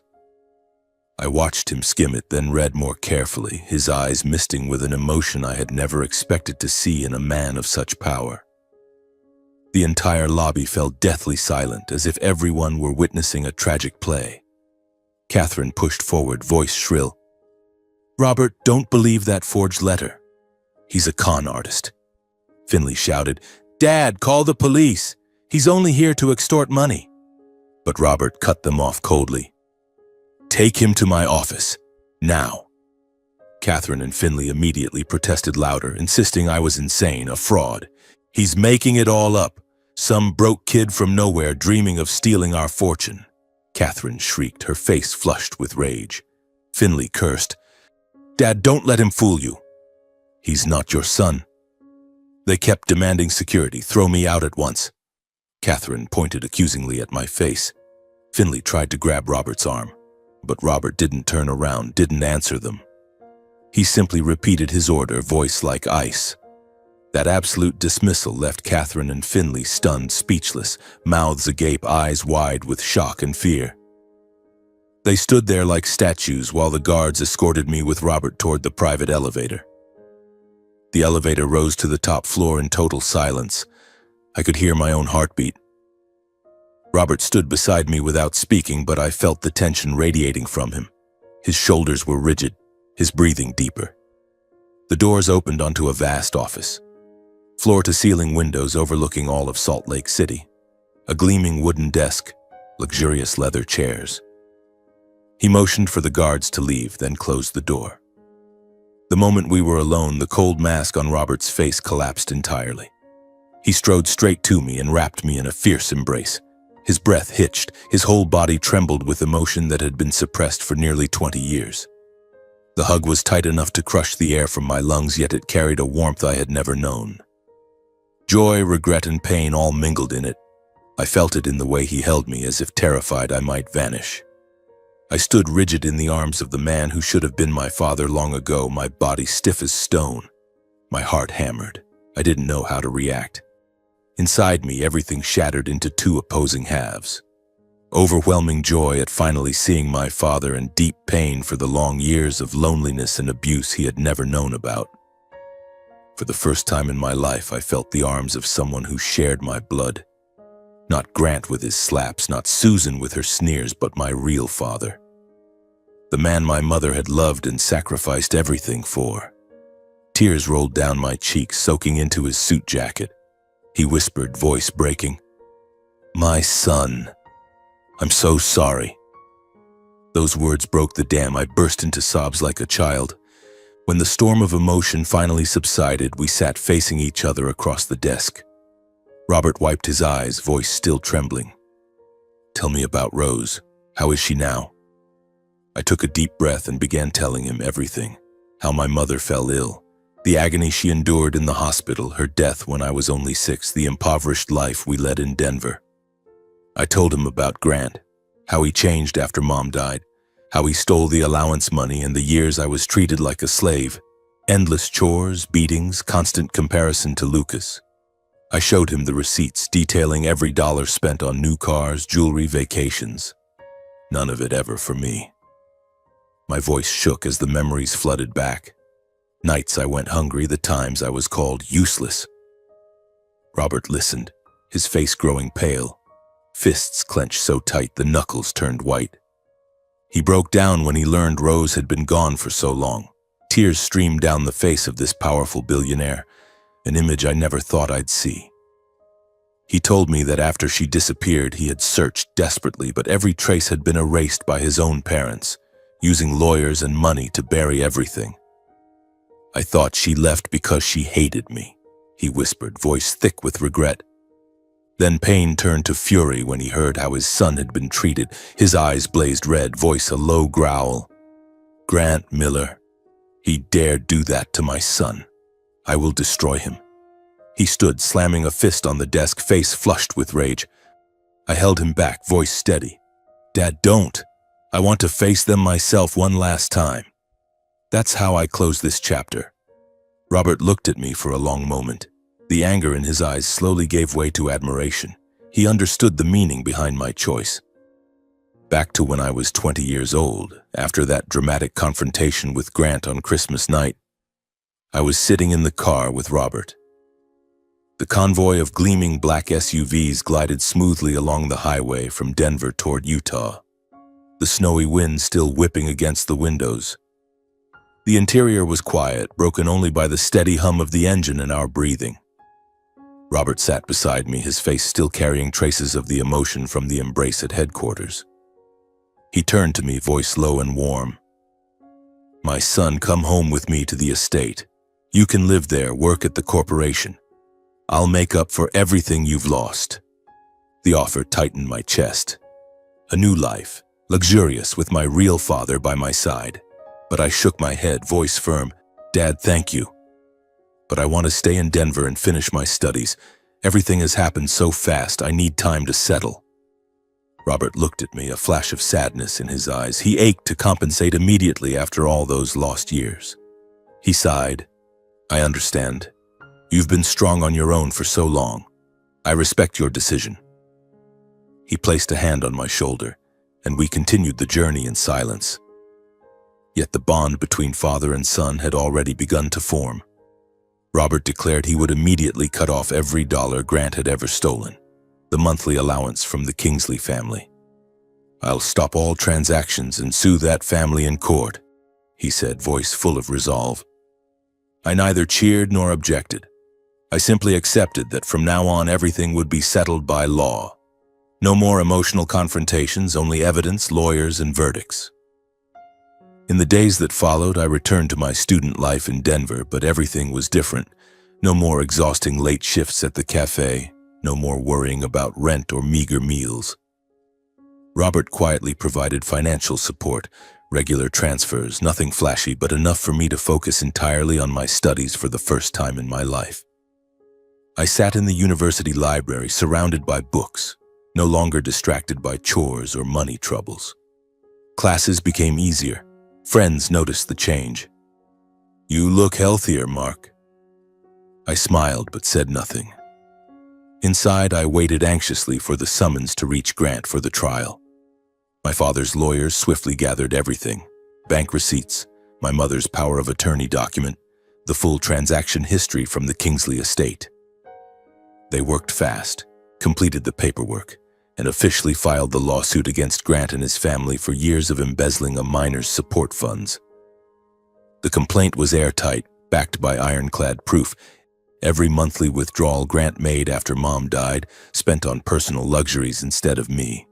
I watched him skim it, then read more carefully, his eyes misting with an emotion I had never expected to see in a man of such power. The entire lobby fell deathly silent, as if everyone were witnessing a tragic play. Catherine pushed forward, voice shrill. "Robert, don't believe that forged letter. He's a con artist." Finley shouted, "Dad, call the police. He's only here to extort money." But Robert cut them off coldly. "Take him to my office, now." Catherine and Finley immediately protested louder, insisting I was insane, a fraud. "He's making it all up. Some broke kid from nowhere dreaming of stealing our fortune." Catherine shrieked, her face flushed with rage. Finley cursed, "Dad, don't let him fool you. He's not your son." They kept demanding security. "Throw me out at once." Catherine pointed accusingly at my face. Finley tried to grab Robert's arm, but Robert didn't turn around, didn't answer them. He simply repeated his order, voice like ice. That absolute dismissal left Catherine and Finley stunned, speechless, mouths agape, eyes wide with shock and fear. They stood there like statues while the guards escorted me with Robert toward the private elevator. The elevator rose to the top floor in total silence. I could hear my own heartbeat. Robert stood beside me without speaking, but I felt the tension radiating from him. His shoulders were rigid, his breathing deeper. The doors opened onto a vast office. Floor-to-ceiling windows overlooking all of Salt Lake City. A gleaming wooden desk, luxurious leather chairs. He motioned for the guards to leave, then closed the door. The moment we were alone, the cold mask on Robert's face collapsed entirely. He strode straight to me and wrapped me in a fierce embrace. His breath hitched, his whole body trembled with emotion that had been suppressed for nearly 20 years. The hug was tight enough to crush the air from my lungs, yet it carried a warmth I had never known. Joy, regret, and pain all mingled in it. I felt it in the way he held me, as if terrified I might vanish. I stood rigid in the arms of the man who should have been my father long ago, my body stiff as stone. My heart hammered. I didn't know how to react. Inside me, everything shattered into two opposing halves. Overwhelming joy at finally seeing my father, and deep pain for the long years of loneliness and abuse he had never known about. For the first time in my life, I felt the arms of someone who shared my blood. Not Grant with his slaps, not Susan with her sneers, but my real father. The man my mother had loved and sacrificed everything for. Tears rolled down my cheeks, soaking into his suit jacket. He whispered, voice breaking, "My son, I'm so sorry." Those words broke the dam. I burst into sobs like a child. When the storm of emotion finally subsided, we sat facing each other across the desk. Robert wiped his eyes, voice still trembling. "Tell me about Rose. How is she now?" I took a deep breath and began telling him everything. How my mother fell ill. The agony she endured in the hospital, her death when I was only 6, the impoverished life we led in Denver. I told him about Grant, how he changed after Mom died, how he stole the allowance money, and the years I was treated like a slave. Endless chores, beatings, constant comparison to Lucas. I showed him the receipts detailing every dollar spent on new cars, jewelry, vacations. None of it ever for me. My voice shook as the memories flooded back. Nights I went hungry, the times I was called useless. Robert listened, his face growing pale, fists clenched so tight the knuckles turned white. He broke down when he learned Rose had been gone for so long. Tears streamed down the face of this powerful billionaire, an image I never thought I'd see. He told me that after she disappeared, he had searched desperately, but every trace had been erased by his own parents, using lawyers and money to bury everything. "I thought she left because she hated me," he whispered, voice thick with regret. Then pain turned to fury when he heard how his son had been treated. His eyes blazed red, voice a low growl. Grant Miller, he dared do that to my son. I will destroy him. He stood, slamming a fist on the desk, face flushed with rage. I held him back, voice steady. Dad, don't. I want to face them myself one last time. That's how I close this chapter. Robert looked at me for a long moment. The anger in his eyes slowly gave way to admiration. He understood the meaning behind my choice. Back to when I was 20 years old, after that dramatic confrontation with Grant on Christmas night, I was sitting in the car with Robert. The convoy of gleaming black SUVs glided smoothly along the highway from Denver toward Utah, the snowy wind still whipping against the windows. The interior was quiet, broken only by the steady hum of the engine and our breathing. Robert sat beside me, his face still carrying traces of the emotion from the embrace at headquarters. He turned to me, voice low and warm. My son, come home with me to the estate. You can live there, work at the corporation. I'll make up for everything you've lost. The offer tightened my chest. A new life, luxurious, with my real father by my side. But I shook my head, voice firm. Dad, thank you. But I want to stay in Denver and finish my studies. Everything has happened so fast, I need time to settle. Robert looked at me, a flash of sadness in his eyes. He ached to compensate immediately after all those lost years. He sighed. I understand. You've been strong on your own for so long. I respect your decision. He placed a hand on my shoulder, and we continued the journey in silence. Yet the bond between father and son had already begun to form. Robert declared he would immediately cut off every dollar Grant had ever stolen, the monthly allowance from the Kingsley family. I'll stop all transactions and sue that family in court, he said, voice full of resolve. I neither cheered nor objected. I simply accepted that from now on everything would be settled by law. No more emotional confrontations, only evidence, lawyers, and verdicts. In the days that followed, I returned to my student life in Denver, but everything was different. No more exhausting late shifts at the cafe, no more worrying about rent or meager meals. Robert quietly provided financial support, regular transfers, nothing flashy, but enough for me to focus entirely on my studies for the first time in my life. I sat in the university library, surrounded by books, no longer distracted by chores or money troubles. Classes became easier. Friends noticed the change. You look healthier, Mark. I smiled but said nothing. Inside, I waited anxiously for the summons to reach Grant for the trial. My father's lawyers swiftly gathered everything: bank receipts, my mother's power of attorney document, the full transaction history from the Kingsley estate. They worked fast, completed the paperwork, and officially filed the lawsuit against Grant and his family for years of embezzling a minor's support funds. The complaint was airtight, backed by ironclad proof. Every monthly withdrawal Grant made after Mom died, spent on personal luxuries instead of me.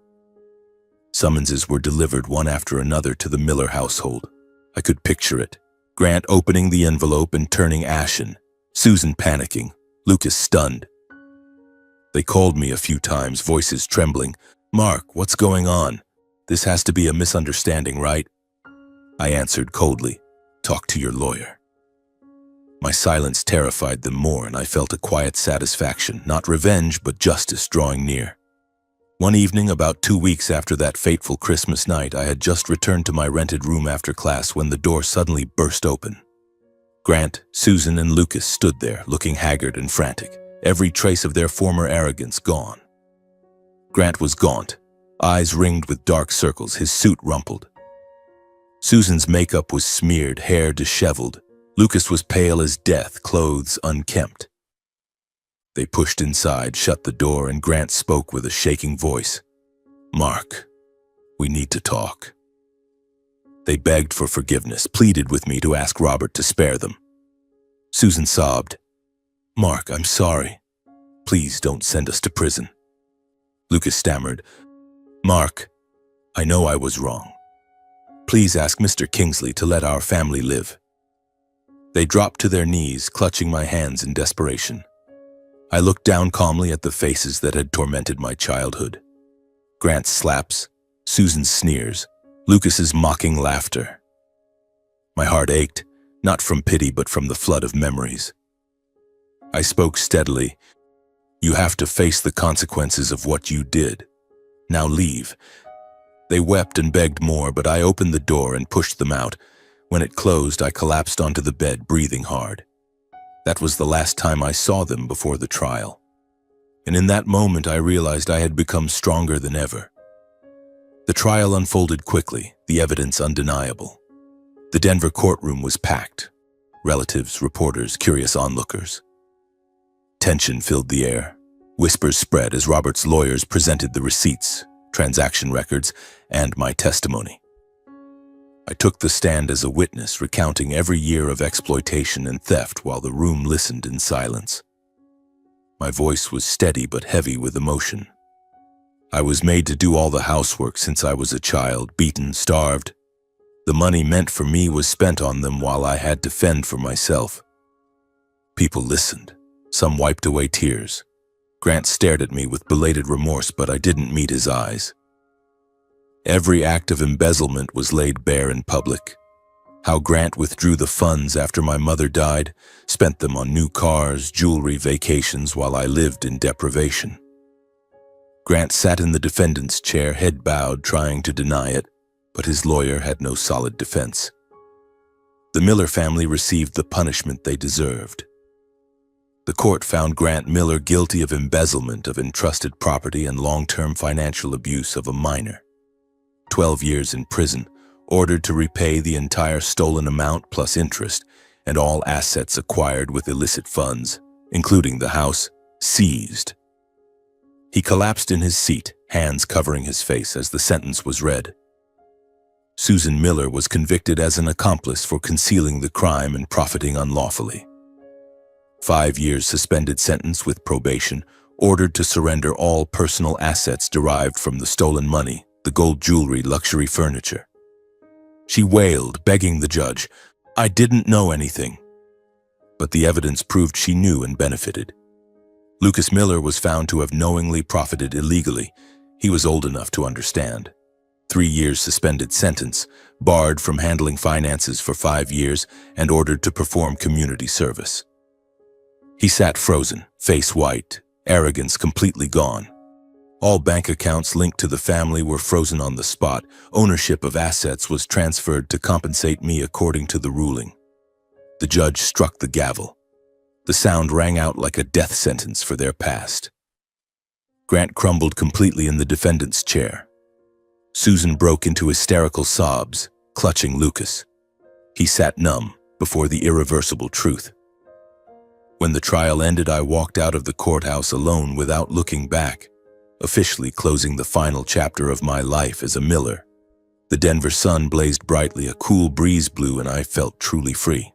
Summonses were delivered one after another to the Miller household. I could picture it. Grant opening the envelope and turning ashen, Susan panicking, Lucas stunned. They called me a few times, voices trembling. Mark, what's going on? This has to be a misunderstanding, right? I answered coldly, talk to your lawyer. My silence terrified them more, and I felt a quiet satisfaction, not revenge, but justice drawing near. One evening, about 2 weeks after that fateful Christmas night, I had just returned to my rented room after class when the door suddenly burst open. Grant, Susan, and Lucas stood there, looking haggard and frantic, every trace of their former arrogance gone. Grant was gaunt, eyes ringed with dark circles, his suit rumpled. Susan's makeup was smeared, hair disheveled. Lucas was pale as death, clothes unkempt. They pushed inside, shut the door, and Grant spoke with a shaking voice. Mark, we need to talk. They begged for forgiveness, pleaded with me to ask Robert to spare them. Susan sobbed. Mark, I'm sorry. Please don't send us to prison. Lucas stammered. Mark, I know I was wrong. Please ask Mr. Kingsley to let our family live. They dropped to their knees, clutching my hands in desperation. I looked down calmly at the faces that had tormented my childhood. Grant's slaps, Susan's sneers, Lucas's mocking laughter. My heart ached, not from pity but from the flood of memories. I spoke steadily. You have to face the consequences of what you did. Now leave. They wept and begged more, but I opened the door and pushed them out. When it closed, I collapsed onto the bed, breathing hard. That was the last time I saw them before the trial. And in that moment, I realized I had become stronger than ever. The trial unfolded quickly, the evidence undeniable. The Denver courtroom was packed. Relatives, reporters, curious onlookers. Tension filled the air. Whispers spread as Robert's lawyers presented the receipts, transaction records, and my testimony. I took the stand as a witness, recounting every year of exploitation and theft while the room listened in silence. My voice was steady but heavy with emotion. I was made to do all the housework since I was a child, beaten, starved. The money meant for me was spent on them while I had to fend for myself. People listened. Some wiped away tears. Grant stared at me with belated remorse, but I didn't meet his eyes. Every act of embezzlement was laid bare in public. How Grant withdrew the funds after my mother died, spent them on new cars, jewelry, vacations, while I lived in deprivation. Grant sat in the defendant's chair, head bowed, trying to deny it, but his lawyer had no solid defense. The Miller family received the punishment they deserved. The court found Grant Miller guilty of embezzlement of entrusted property and long-term financial abuse of a minor. 12 years in prison, ordered to repay the entire stolen amount plus interest and all assets acquired with illicit funds, including the house, seized. He collapsed in his seat, hands covering his face as the sentence was read. Susan Miller was convicted as an accomplice for concealing the crime and profiting unlawfully. 5 years suspended sentence with probation, ordered to surrender all personal assets derived from the stolen money, the gold jewelry, luxury furniture. She wailed, begging the judge, "I didn't know anything." But the evidence proved she knew and benefited. Lucas Miller was found to have knowingly profited illegally. He was old enough to understand. 3 years suspended sentence, barred from handling finances for 5 years, and ordered to perform community service. He sat frozen, face white, arrogance completely gone. All bank accounts linked to the family were frozen on the spot. Ownership of assets was transferred to compensate me according to the ruling. The judge struck the gavel. The sound rang out like a death sentence for their past. Grant crumbled completely in the defendant's chair. Susan broke into hysterical sobs, clutching Lucas. He sat numb before the irreversible truth. When the trial ended, I walked out of the courthouse alone without looking back, officially closing the final chapter of my life as a Miller. The Denver sun blazed brightly, a cool breeze blew, and I felt truly free.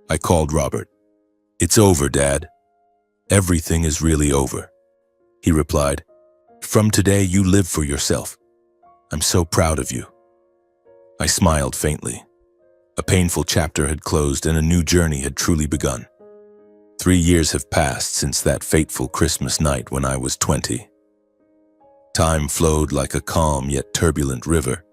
I called Robert. "It's over, Dad. Everything is really over." He replied, "From today, you live for yourself. I'm so proud of you." I smiled faintly. A painful chapter had closed and a new journey had truly begun. 3 years have passed since that fateful Christmas night when I was 20. Time flowed like a calm yet turbulent river,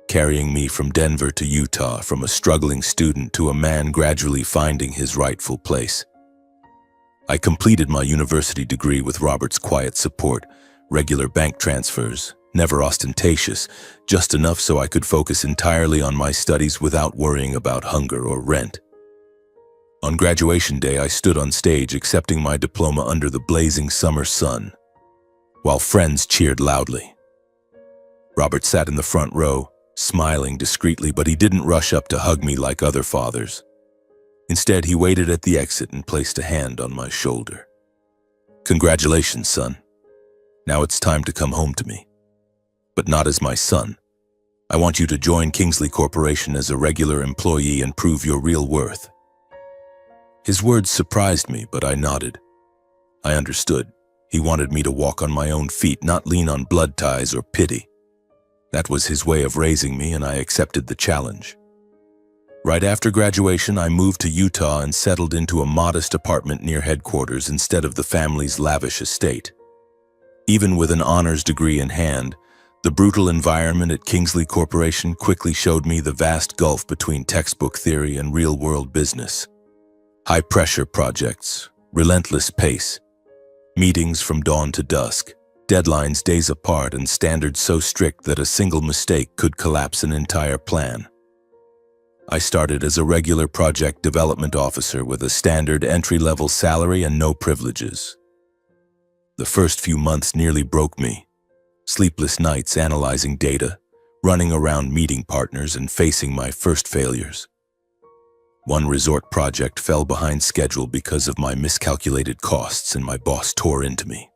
carrying me from Denver to Utah, from a struggling student to a man gradually finding his rightful place. I completed my university degree with Robert's quiet support, regular bank transfers, never ostentatious, just enough so I could focus entirely on my studies without worrying about hunger or rent. On graduation day, I stood on stage accepting my diploma under the blazing summer sun, while friends cheered loudly. Robert sat in the front row, smiling discreetly, but he didn't rush up to hug me like other fathers. Instead, he waited at the exit and placed a hand on my shoulder. "Congratulations, son. Now it's time to come home to me. But not as my son. I want you to join Kingsley Corporation as a regular employee and prove your real worth." His words surprised me, but I nodded. I understood. He wanted me to walk on my own feet, not lean on blood ties or pity. That was his way of raising me, and I accepted the challenge. Right after graduation, I moved to Utah and settled into a modest apartment near headquarters instead of the family's lavish estate. Even with an honors degree in hand, the brutal environment at Kingsley Corporation quickly showed me the vast gulf between textbook theory and real-world business. High-pressure projects, relentless pace, meetings from dawn to dusk, deadlines days apart, and standards so strict that a single mistake could collapse an entire plan. I started as a regular project development officer with a standard entry-level salary and no privileges. The first few months nearly broke me. Sleepless nights analyzing data, running around meeting partners, and facing my first failures. One resort project fell behind schedule because of my miscalculated costs, and my boss tore into me.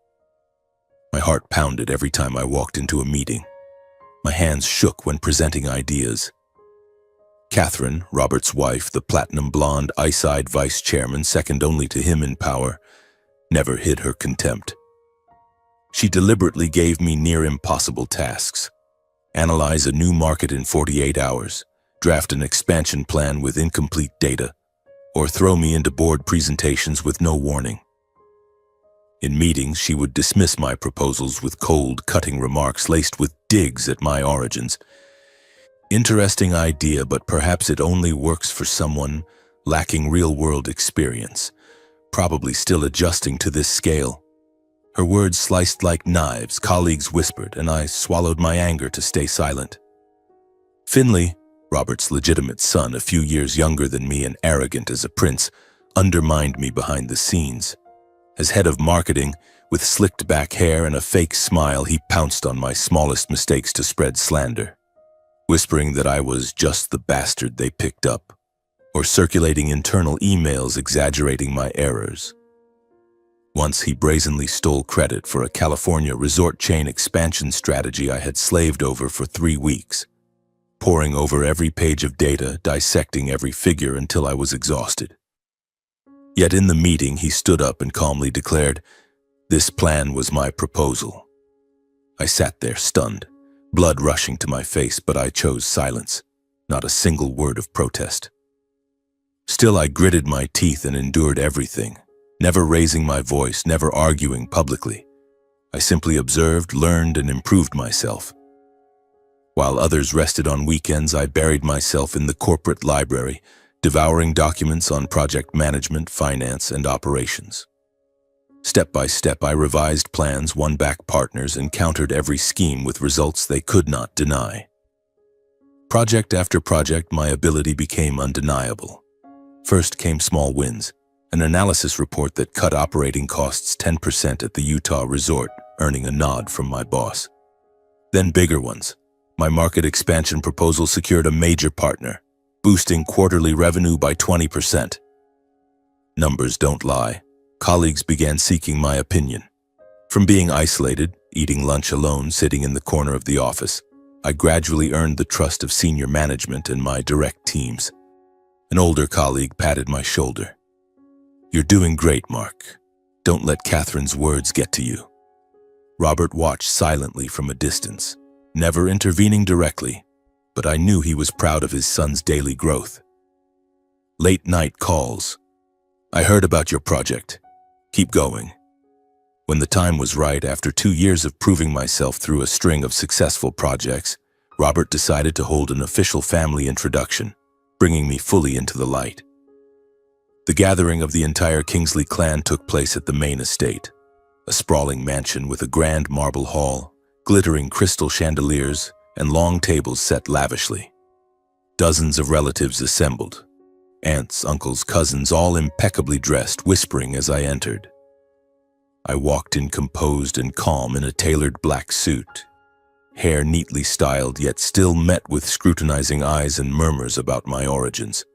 My heart pounded every time I walked into a meeting. My hands shook when presenting ideas. Catherine, Robert's wife, the platinum blonde, ice-eyed vice chairman, second only to him in power, never hid her contempt. She deliberately gave me near-impossible tasks. Analyze a new market in 48 hours, draft an expansion plan with incomplete data, or throw me into board presentations with no warning. In meetings, she would dismiss my proposals with cold, cutting remarks laced with digs at my origins. Interesting idea, but perhaps it only works for someone lacking real-world experience, probably still adjusting to this scale. Her words sliced like knives, colleagues whispered, and I swallowed my anger to stay silent. Finley, Robert's legitimate son, a few years younger than me and arrogant as a prince, undermined me behind the scenes. As head of marketing, with slicked back hair and a fake smile, he pounced on my smallest mistakes to spread slander, whispering that I was just the bastard they picked up, or circulating internal emails exaggerating my errors. Once he brazenly stole credit for a California resort chain expansion strategy I had slaved over for 3 weeks, poring over every page of data, dissecting every figure until I was exhausted. Yet in the meeting, he stood up and calmly declared, "This plan was my proposal." I sat there stunned, blood rushing to my face, but I chose silence, not a single word of protest. Still, I gritted my teeth and endured everything, never raising my voice, never arguing publicly. I simply observed, learned, and improved myself. While others rested on weekends, I buried myself in the corporate library, devouring documents on project management, finance, and operations. Step by step, I revised plans, won back partners, and countered every scheme with results they could not deny. Project after project, my ability became undeniable. First came small wins, an analysis report that cut operating costs 10% at the Utah resort, earning a nod from my boss. Then bigger ones. My market expansion proposal secured a major partner, boosting quarterly revenue by 20%. Numbers don't lie. Colleagues began seeking my opinion. From being isolated, eating lunch alone, sitting in the corner of the office, I gradually earned the trust of senior management and my direct teams. An older colleague patted my shoulder. "You're doing great, Mark. Don't let Catherine's words get to you." Robert watched silently from a distance, never intervening directly, but I knew he was proud of his son's daily growth. Late-night calls. "I heard about your project. Keep going." When the time was right, after 2 years of proving myself through a string of successful projects, Robert decided to hold an official family introduction, bringing me fully into the light. The gathering of the entire Kingsley clan took place at the main estate, a sprawling mansion with a grand marble hall, glittering crystal chandeliers, and long tables set lavishly. Dozens of relatives assembled, aunts, uncles, cousins, all impeccably dressed, whispering as I entered. I walked in composed and calm in a tailored black suit, hair neatly styled, yet still met with scrutinizing eyes and murmurs about my origins.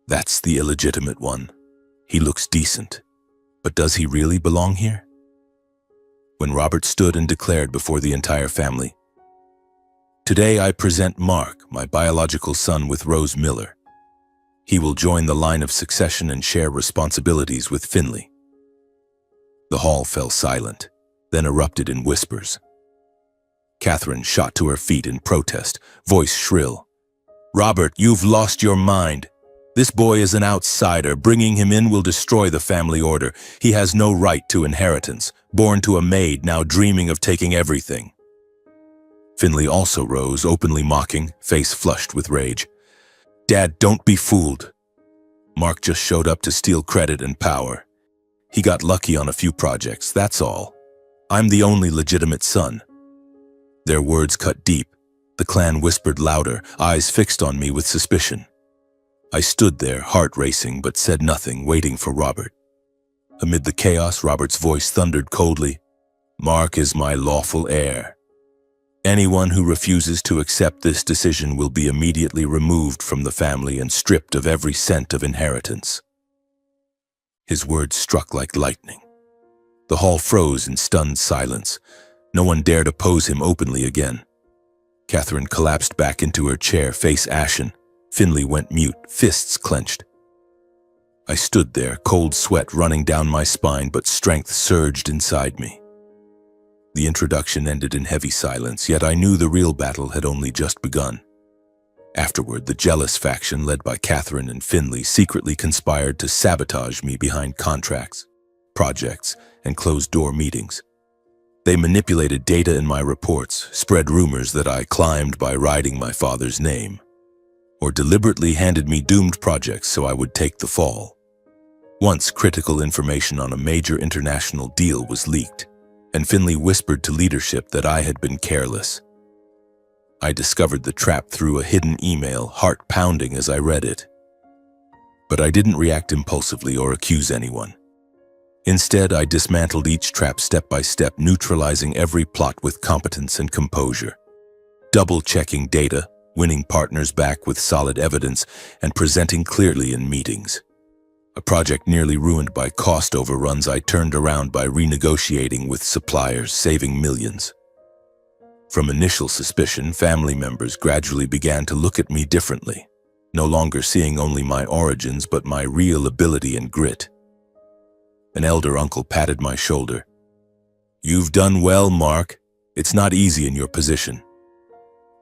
"That's the illegitimate one. He looks decent. But does he really belong here?" When Robert stood and declared before the entire family, "Today I present Mark, my biological son, with Rose Miller. He will join the line of succession and share responsibilities with Finley." The hall fell silent, then erupted in whispers. Catherine shot to her feet in protest, voice shrill. Robert, you've lost your mind. This boy is an outsider. Bringing him in will destroy the family order. He has no right to inheritance. Born to a maid, now dreaming of taking everything. Finley also rose, openly mocking, face flushed with rage. Dad, don't be fooled. Mark just showed up to steal credit and power. He got lucky on a few projects, that's all. I'm the only legitimate son. Their words cut deep. The clan whispered louder, eyes fixed on me with suspicion. I stood there, heart racing, but said nothing, waiting for Robert. Amid the chaos, Robert's voice thundered coldly. Mark is my lawful heir. Anyone who refuses to accept this decision will be immediately removed from the family and stripped of every cent of inheritance. His words struck like lightning. The hall froze in stunned silence. No one dared oppose him openly again. Catherine collapsed back into her chair, face ashen. Finley went mute, fists clenched. I stood there, cold sweat running down my spine, but strength surged inside me. The introduction ended in heavy silence, yet I knew the real battle had only just begun. Afterward, the jealous faction led by Catherine and Finley secretly conspired to sabotage me behind contracts, projects, and closed-door meetings. They manipulated data in my reports, spread rumors that I climbed by riding my father's name, or deliberately handed me doomed projects so I would take the fall. Once critical information on a major international deal was leaked, and Finley whispered to leadership that I had been careless. I discovered the trap through a hidden email, heart pounding as I read it. But I didn't react impulsively or accuse anyone. Instead, I dismantled each trap step by step, neutralizing every plot with competence and composure. Double-checking data, winning partners back with solid evidence, and presenting clearly in meetings. A project nearly ruined by cost overruns I turned around by renegotiating with suppliers, saving millions. From initial suspicion, family members gradually began to look at me differently, no longer seeing only my origins but my real ability and grit. An elder uncle patted my shoulder. You've done well, Mark. It's not easy in your position.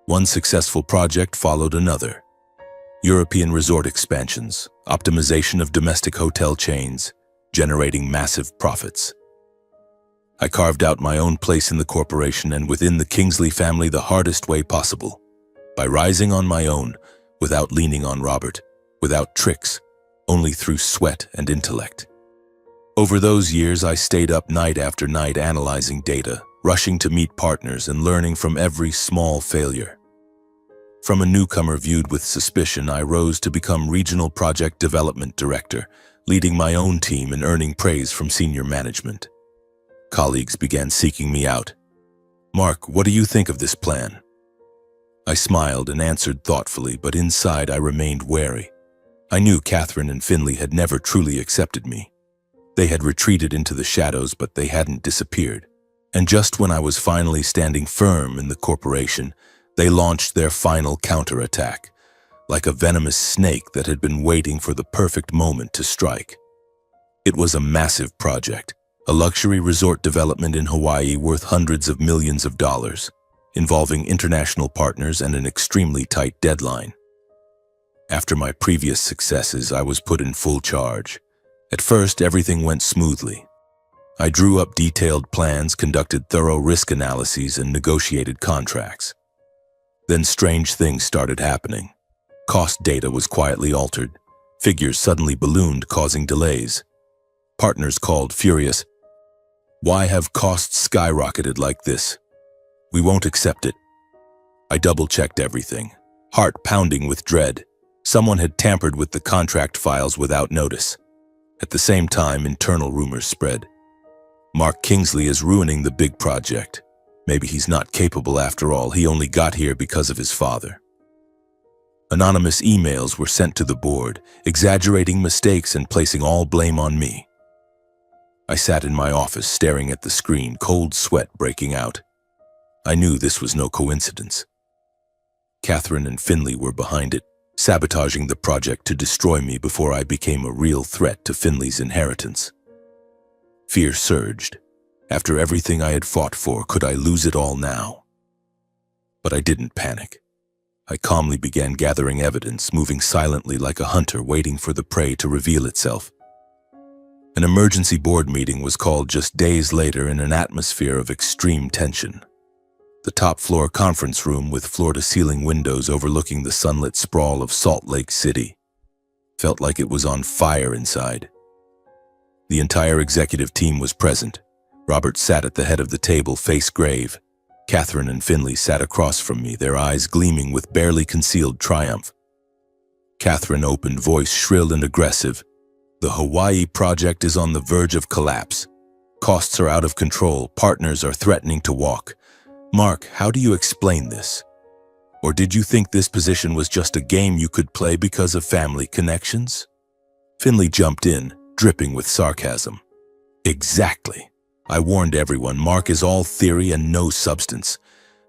One successful project followed another. European resort expansions, optimization of domestic hotel chains, generating massive profits. I carved out my own place in the corporation and within the Kingsley family the hardest way possible, by rising on my own, without leaning on Robert, without tricks, only through sweat and intellect. Over those years, I stayed up night after night analyzing data, rushing to meet partners and learning from every small failure. From a newcomer viewed with suspicion, I rose to become Regional Project Development Director, leading my own team and earning praise from senior management. Colleagues began seeking me out. Mark, what do you think of this plan? I smiled and answered thoughtfully, but inside I remained wary. I knew Catherine and Finley had never truly accepted me. They had retreated into the shadows, but they hadn't disappeared. And just when I was finally standing firm in the corporation, they launched their final counterattack, like a venomous snake that had been waiting for the perfect moment to strike. It was a massive project, a luxury resort development in Hawaii worth hundreds of millions of dollars, involving international partners and an extremely tight deadline. After my previous successes, I was put in full charge. At first, everything went smoothly. I drew up detailed plans, conducted thorough risk analyses, and negotiated contracts. Then strange things started happening. Cost data was quietly altered. Figures suddenly ballooned, causing delays. Partners called, furious. Why have costs skyrocketed like this? We won't accept it. I double-checked everything, heart pounding with dread. Someone had tampered with the contract files without notice. At the same time, internal rumors spread. Mark Kingsley is ruining the big project. Maybe he's not capable after all. He only got here because of his father. Anonymous emails were sent to the board, exaggerating mistakes and placing all blame on me. I sat in my office staring at the screen, cold sweat breaking out. I knew this was no coincidence. Catherine and Finley were behind it, sabotaging the project to destroy me before I became a real threat to Finley's inheritance. Fear surged. After everything I had fought for, could I lose it all now? But I didn't panic. I calmly began gathering evidence, moving silently like a hunter waiting for the prey to reveal itself. An emergency board meeting was called just days later in an atmosphere of extreme tension. The top-floor conference room with floor-to-ceiling windows overlooking the sunlit sprawl of Salt Lake City felt like it was on fire inside. The entire executive team was present. Robert sat at the head of the table, face grave. Catherine and Finley sat across from me, their eyes gleaming with barely concealed triumph. Catherine opened, voice shrill and aggressive. "The Hawaii project is on the verge of collapse. Costs are out of control. Partners are threatening to walk. Mark, how do you explain this? Or did you think this position was just a game you could play because of family connections?" Finley jumped in, dripping with sarcasm. "Exactly. I warned everyone, Mark is all theory and no substance.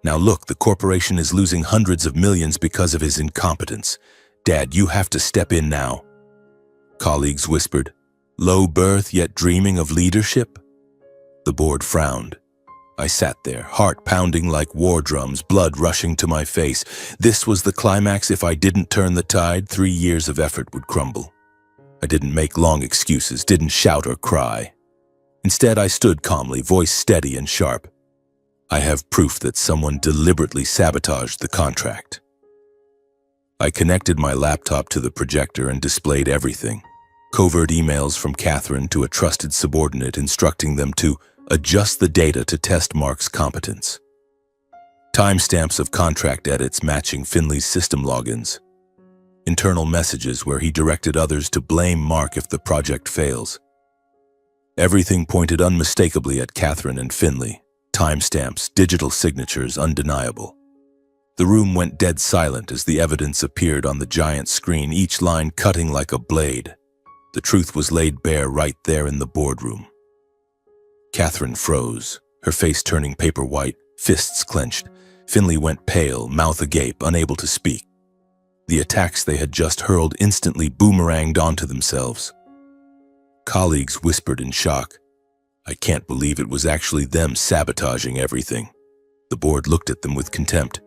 Now look, the corporation is losing hundreds of millions because of his incompetence. Dad, you have to step in now." Colleagues whispered, "Low birth yet dreaming of leadership?" The board frowned. I sat there, heart pounding like war drums, blood rushing to my face. This was the climax. If I didn't turn the tide, 3 years of effort would crumble. I didn't make long excuses, didn't shout or cry. Instead, I stood calmly, voice steady and sharp. "I have proof that someone deliberately sabotaged the contract." I connected my laptop to the projector and displayed everything. Covert emails from Catherine to a trusted subordinate instructing them to adjust the data to test Mark's competence. Timestamps of contract edits matching Finley's system logins. Internal messages where he directed others to blame Mark if the project fails. Everything pointed unmistakably at Catherine and Finley. Timestamps, digital signatures, undeniable. The room went dead silent as the evidence appeared on the giant screen, each line cutting like a blade. The truth was laid bare right there in the boardroom. Catherine froze, her face turning paper white, fists clenched. Finley went pale, mouth agape, unable to speak. The attacks they had just hurled instantly boomeranged onto themselves. Colleagues whispered in shock. I can't believe it was actually them sabotaging everything. The board looked at them with contempt.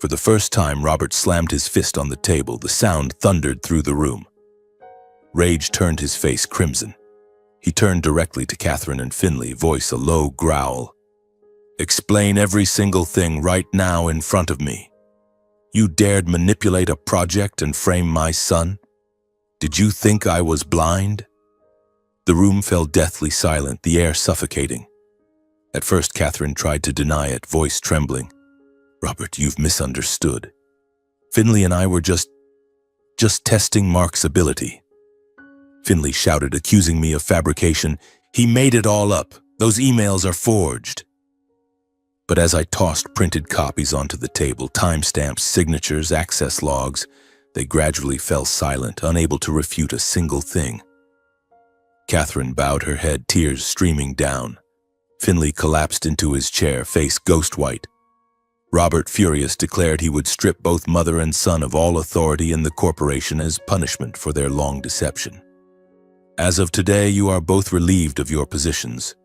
For the first time, Robert slammed his fist on the table. The sound thundered through the room. Rage turned his face crimson. He turned directly to Catherine and Finley, voice a low growl. "Explain every single thing right now in front of me. You dared manipulate a project and frame my son? Did you think I was blind?" The room fell deathly silent, the air suffocating. At first, Catherine tried to deny it, voice trembling. "Robert, you've misunderstood. Finley and I were just testing Mark's ability." Finley shouted, accusing me of fabrication. "He made it all up. Those emails are forged." But as I tossed printed copies onto the table, timestamps, signatures, access logs, they gradually fell silent, unable to refute a single thing. Catherine bowed her head, tears streaming down. Finley collapsed into his chair, face ghost white. Robert, furious, declared he would strip both mother and son of all authority in the corporation as punishment for their long deception. "As of today, you are both relieved of your positions.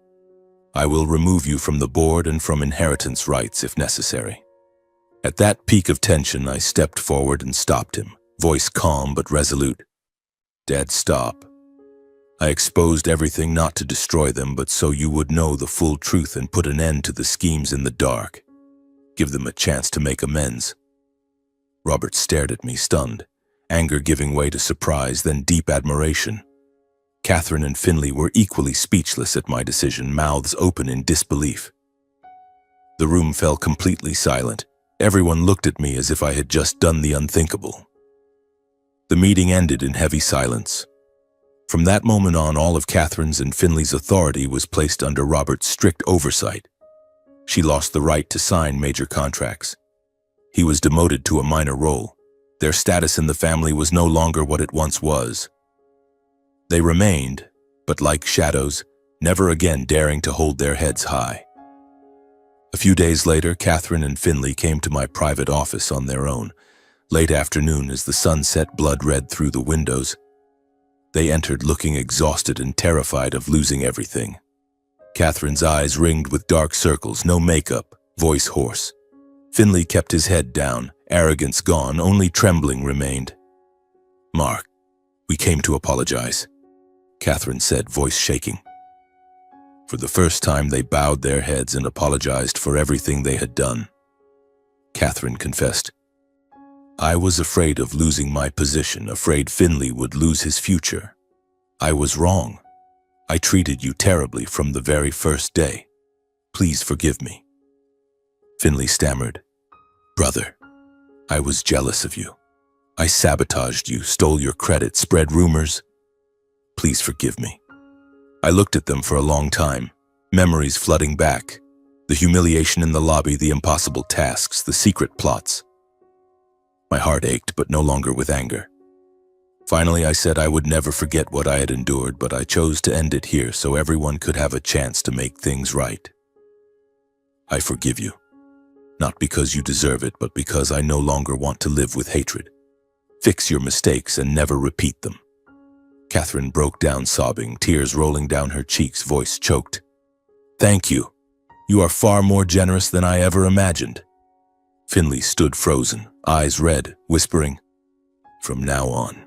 I will remove you from the board and from inheritance rights if necessary." At that peak of tension, I stepped forward and stopped him, voice calm but resolute. "Dad, stop. I exposed everything not to destroy them, but so you would know the full truth and put an end to the schemes in the dark. Give them a chance to make amends." Robert stared at me, stunned, anger giving way to surprise, then deep admiration. Catherine and Finley were equally speechless at my decision, mouths open in disbelief. The room fell completely silent. Everyone looked at me as if I had just done the unthinkable. The meeting ended in heavy silence. From that moment on, all of Catherine's and Finley's authority was placed under Robert's strict oversight. She lost the right to sign major contracts. He was demoted to a minor role. Their status in the family was no longer what it once was. They remained, but like shadows, never again daring to hold their heads high. A few days later, Catherine and Finley came to my private office on their own. Late afternoon, as the sun set blood-red through the windows, they entered looking exhausted and terrified of losing everything. Catherine's eyes ringed with dark circles, no makeup, voice hoarse. Finley kept his head down, Arrogance gone, only trembling remained. "Mark, we came to apologize," Catherine said, voice shaking. For the first time, they bowed their heads and apologized for everything they had done. Catherine confessed, "I was afraid of losing my position, afraid Finley would lose his future. I was wrong. I treated you terribly from the very first day. Please forgive me." Finley stammered, "Brother, I was jealous of you. I sabotaged you, stole your credit, spread rumors. Please forgive me." I looked at them for a long time, memories flooding back. The humiliation in the lobby, the impossible tasks, the secret plots. My heart ached, but no longer with anger. Finally, I said I would never forget what I had endured, but I chose to end it here so everyone could have a chance to make things right. I forgive you, not because you deserve it, but because I no longer want to live with hatred. Fix your mistakes and never repeat them. Catherine broke down sobbing, tears rolling down her cheeks, voice choked. "Thank you. You are far more generous than I ever imagined." Finley stood frozen, eyes red, whispering, "From now on,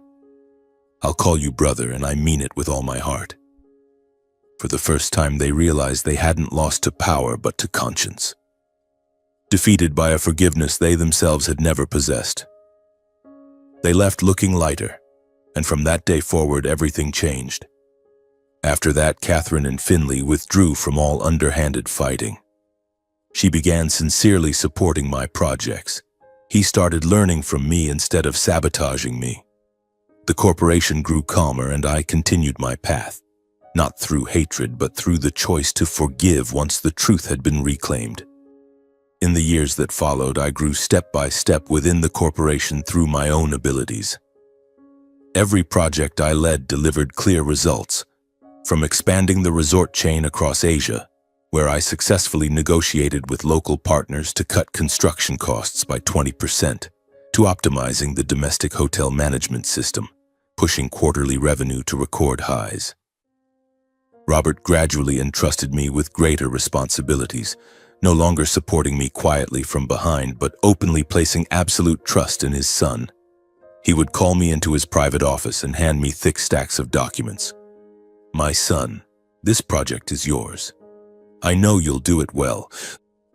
I'll call you brother, and I mean it with all my heart." For the first time, they realized they hadn't lost to power but to conscience. Defeated by a forgiveness they themselves had never possessed. They left looking lighter, and from that day forward everything changed. After that, Catherine and Finley withdrew from all underhanded fighting. She began sincerely supporting my projects. He started learning from me instead of sabotaging me. The corporation grew calmer and I continued my path, not through hatred but through the choice to forgive once the truth had been reclaimed. In the years that followed, I grew step by step within the corporation through my own abilities. Every project I led delivered clear results, from expanding the resort chain across Asia, where I successfully negotiated with local partners to cut construction costs by 20%, to optimizing the domestic hotel management system, pushing quarterly revenue to record highs. Robert gradually entrusted me with greater responsibilities, no longer supporting me quietly from behind, but openly placing absolute trust in his son. He would call me into his private office and hand me thick stacks of documents. "My son, this project is yours. I know you'll do it well."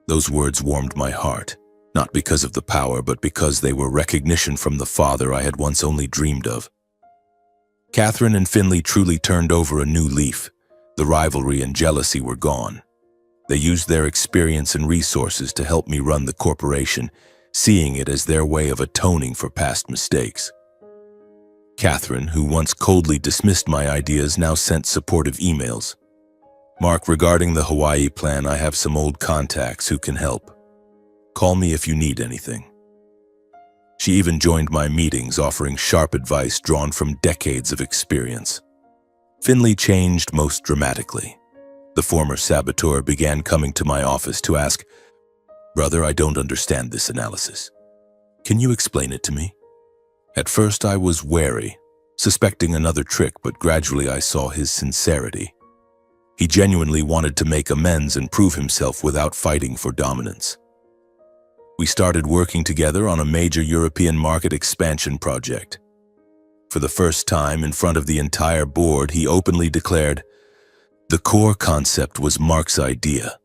Those words warmed my heart, not because of the power, but because they were recognition from the father I had once only dreamed of. Catherine and Finley truly turned over a new leaf. The rivalry and jealousy were gone. They used their experience and resources to help me run the corporation, seeing it as their way of atoning for past mistakes. Catherine, who once coldly dismissed my ideas, now sent supportive emails. "Mark, regarding the Hawaii plan, I have some old contacts who can help. Call me if you need anything." She even joined my meetings, offering sharp advice drawn from decades of experience. Finley changed most dramatically. The former saboteur began coming to my office to ask, "Brother, I don't understand this analysis. Can you explain it to me?" At first I was wary, suspecting another trick, but gradually I saw his sincerity. He genuinely wanted to make amends and prove himself without fighting for dominance. We started working together on a major European market expansion project. For the first time in front of the entire board, he openly declared, "The core concept was Mark's idea."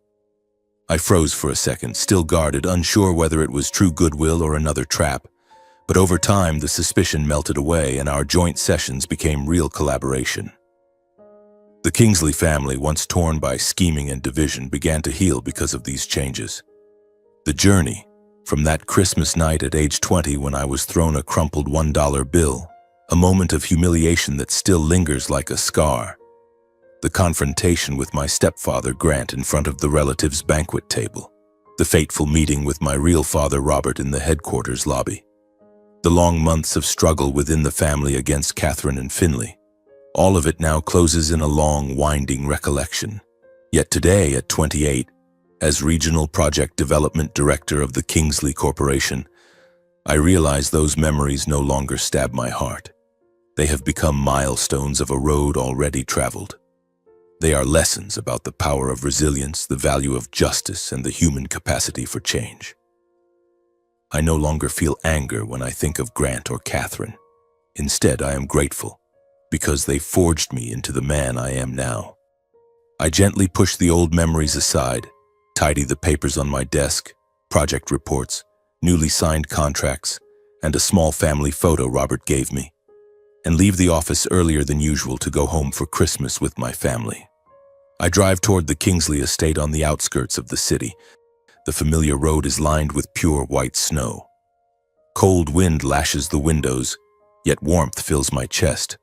I froze for a second, still guarded, unsure whether it was true goodwill or another trap. But over time, the suspicion melted away and our joint sessions became real collaboration. The Kingsley family, once torn by scheming and division, began to heal because of these changes. The journey, from that Christmas night at age 20 when I was thrown a crumpled $1 bill, a moment of humiliation that still lingers like a scar. The confrontation with my stepfather Grant in front of the relatives' banquet table. The fateful meeting with my real father Robert in the headquarters lobby. The long months of struggle within the family against Catherine and Finley. All of it now closes in a long, winding recollection. Yet today, at 28, as Regional Project Development Director of the Kingsley Corporation, I realize those memories no longer stab my heart. They have become milestones of a road already traveled. They are lessons about the power of resilience, the value of justice, and the human capacity for change. I no longer feel anger when I think of Grant or Catherine. Instead, I am grateful, because they forged me into the man I am now. I gently push the old memories aside, tidy the papers on my desk, project reports, newly signed contracts, and a small family photo Robert gave me, and leave the office earlier than usual to go home for Christmas with my family. I drive toward the Kingsley estate on the outskirts of the city. The familiar road is lined with pure white snow. Cold wind lashes the windows, yet warmth fills my chest.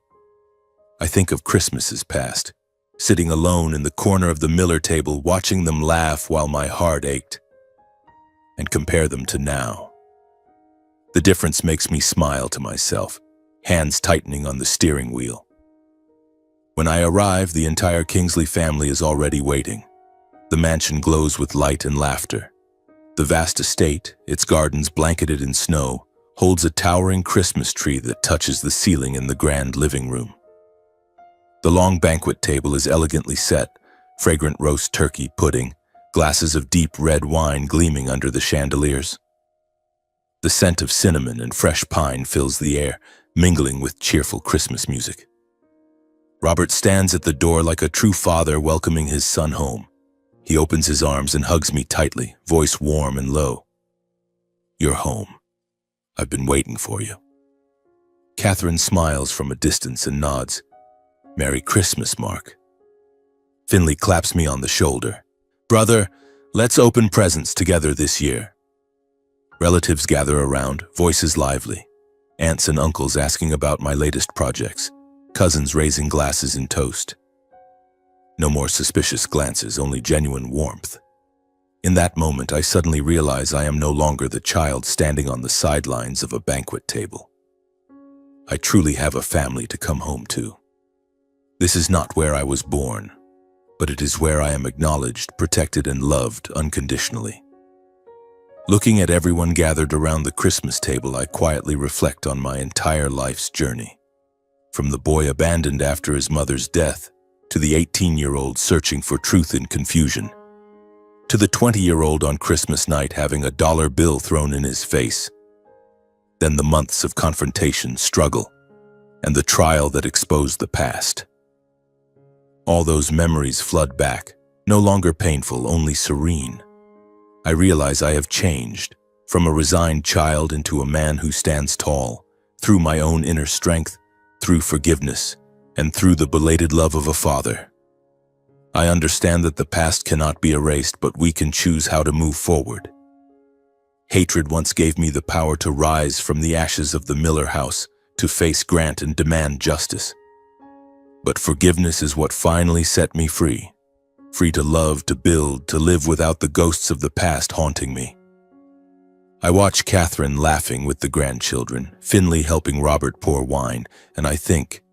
I think of Christmases past, sitting alone in the corner of the Miller table watching them laugh while my heart ached, and compare them to now. The difference makes me smile to myself, hands tightening on the steering wheel. When I arrive, the entire Kingsley family is already waiting. The mansion glows with light and laughter. The vast estate, its gardens blanketed in snow, holds a towering Christmas tree that touches the ceiling in the grand living room. The long banquet table is elegantly set, fragrant roast turkey pudding, glasses of deep red wine gleaming under the chandeliers. The scent of cinnamon and fresh pine fills the air, mingling with cheerful Christmas music. Robert stands at the door like a true father welcoming his son home. He opens his arms and hugs me tightly, voice warm and low. "You're home. I've been waiting for you." Catherine smiles from a distance and nods. "Merry Christmas, Mark." Finley claps me on the shoulder. "Brother, let's open presents together this year." Relatives gather around, voices lively. Aunts and uncles asking about my latest projects. Cousins raising glasses in toast. No more suspicious glances, only genuine warmth. In that moment, I suddenly realize I am no longer the child standing on the sidelines of a banquet table. I truly have a family to come home to. This is not where I was born, but it is where I am acknowledged, protected, and loved unconditionally. Looking at everyone gathered around the Christmas table, I quietly reflect on my entire life's journey. From the boy abandoned after his mother's death, to the 18-year-old searching for truth in confusion, to the 20-year-old on Christmas night having a dollar bill thrown in his face. Then the months of confrontation, struggle, and the trial that exposed the past. All those memories flood back, no longer painful, only serene. I realize I have changed, from a resigned child into a man who stands tall, through my own inner strength, through forgiveness, and through the belated love of a father. I understand that the past cannot be erased, but we can choose how to move forward. Hatred once gave me the power to rise from the ashes of the Miller house, to face Grant and demand justice. But forgiveness is what finally set me free. Free to love, to build, to live without the ghosts of the past haunting me. I watch Catherine laughing with the grandchildren, Finley helping Robert pour wine, and I think,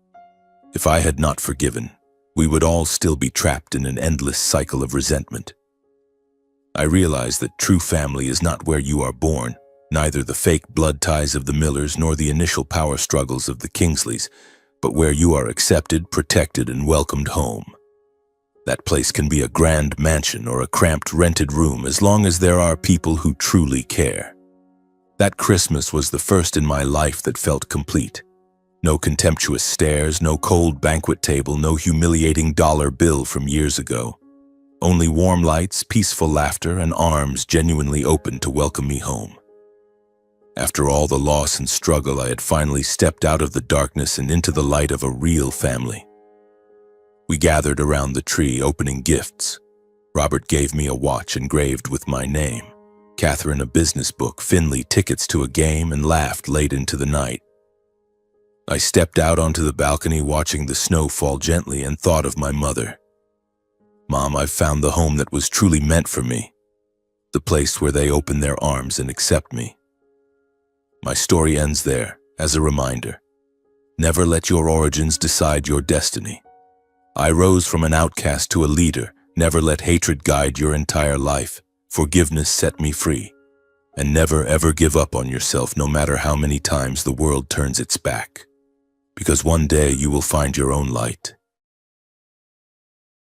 if I had not forgiven, we would all still be trapped in an endless cycle of resentment. I realize that true family is not where you are born, neither the fake blood ties of the Millers nor the initial power struggles of the Kingsleys, but where you are accepted, protected, and welcomed home. That place can be a grand mansion or a cramped rented room as long as there are people who truly care. That Christmas was the first in my life that felt complete. No contemptuous stares, no cold banquet table, no humiliating dollar bill from years ago. Only warm lights, peaceful laughter, and arms genuinely open to welcome me home. After all the loss and struggle, I had finally stepped out of the darkness and into the light of a real family. We gathered around the tree, opening gifts. Robert gave me a watch engraved with my name. Catherine a business book, Finley tickets to a game, and laughed late into the night. I stepped out onto the balcony watching the snow fall gently and thought of my mother. "Mom, I've found the home that was truly meant for me. The place where they open their arms and accept me." My story ends there, as a reminder. Never let your origins decide your destiny. I rose from an outcast to a leader. Never let hatred guide your entire life. Forgiveness set me free. And never ever give up on yourself, no matter how many times the world turns its back. Because one day you will find your own light.